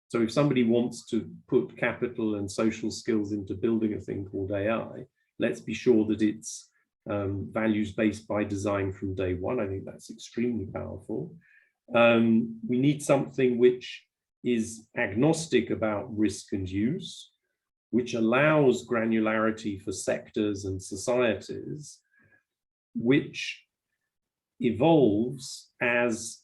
S1: So if somebody wants to put capital and social skills into building a thing called AI, let's be sure that it's values-based by design from day one. I think that's extremely powerful. We need something which is agnostic about risk and use, which allows granularity for sectors and societies, which evolves as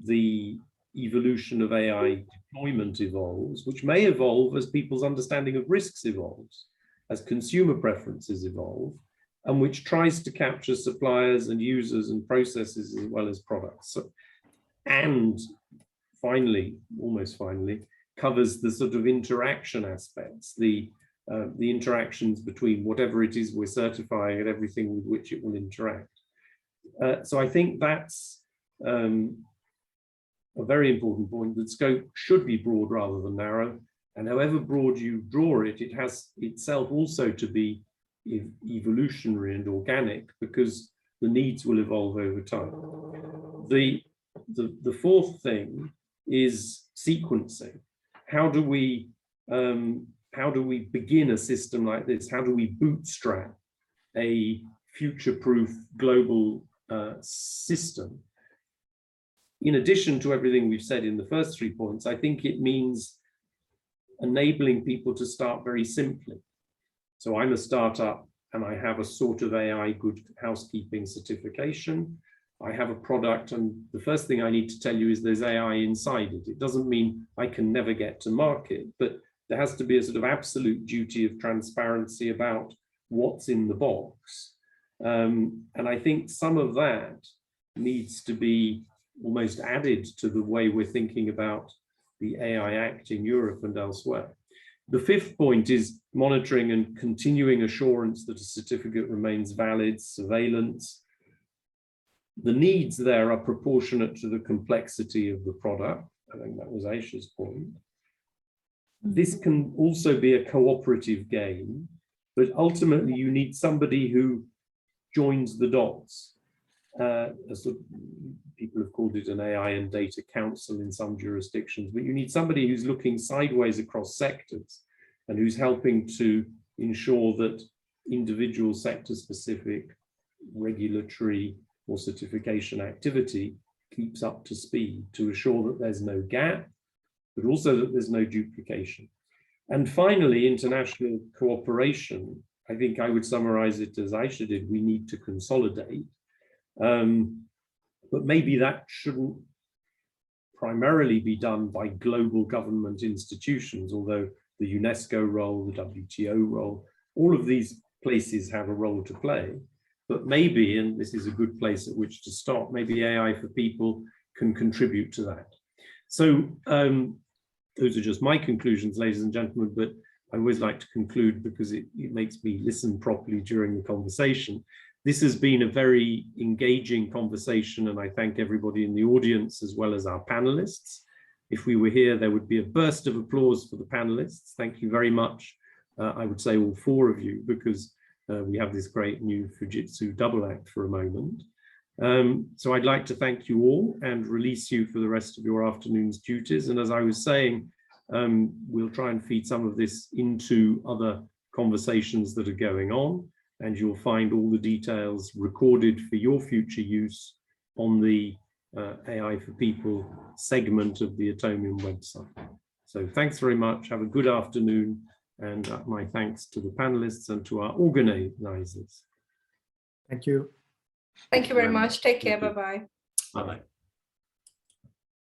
S1: the evolution of AI deployment evolves, which may evolve as people's understanding of risks evolves, as consumer preferences evolve, and which tries to capture suppliers and users and processes as well as products. So, and finally, almost finally, covers the sort of interaction aspects, the interactions between whatever it is we're certifying and everything with which it will interact. So I think that's a very important point, that scope should be broad rather than narrow. And however broad you draw it, it has itself also to be evolutionary and organic, because the needs will evolve over time. The fourth thing is sequencing. How do we begin a system like this? How do we bootstrap a future-proof global system? In addition to everything we've said in the first 3 points, I think it means enabling people to start very simply. So I'm a startup and I have a sort of AI good housekeeping certification. I have a product, and the first thing I need to tell you is there's AI inside it. It doesn't mean I can never get to market, but there has to be a sort of absolute duty of transparency about what's in the box. And I think some of that needs to be almost added to the way we're thinking about the AI Act in Europe and elsewhere. The fifth point is monitoring and continuing assurance that a certificate remains valid, surveillance. The needs there are proportionate to the complexity of the product. I think that was Aisha's point. This can also be a cooperative game, but ultimately you need somebody who joins the dots. People have called it an AI and data council in some jurisdictions, but you need somebody who's looking sideways across sectors and who's helping to ensure that individual sector-specific regulatory or certification activity keeps up to speed to assure that there's no gap, but also that there's no duplication. And finally, international cooperation. I think I would summarize it as Aisha did. We need to consolidate. But maybe that shouldn't primarily be done by global government institutions, although the UNESCO role, the WTO role, all of these places have a role to play. But maybe, and this is a good place at which to start, maybe AI4People can contribute to that. So those are just my conclusions, ladies and gentlemen, but I always like to conclude because it makes me listen properly during the conversation. This has been a very engaging conversation, and I thank everybody in the audience as well as our panelists. If we were here, there would be a burst of applause for the panelists. Thank you very much. I would say all four of you, because we have this great new Fujitsu double act for a moment. So I'd like to thank you all and release you for the rest of your afternoon's duties. And as I was saying, we'll try and feed some of this into other conversations that are going on, and you'll find all the details recorded for your future use on the AI for People segment of the Atomium website. So thanks very much. Have a good afternoon, and my thanks to the panelists and to our organizers.
S2: Thank you.
S3: Thank you very much. Take care. Bye-bye.
S4: Bye-bye.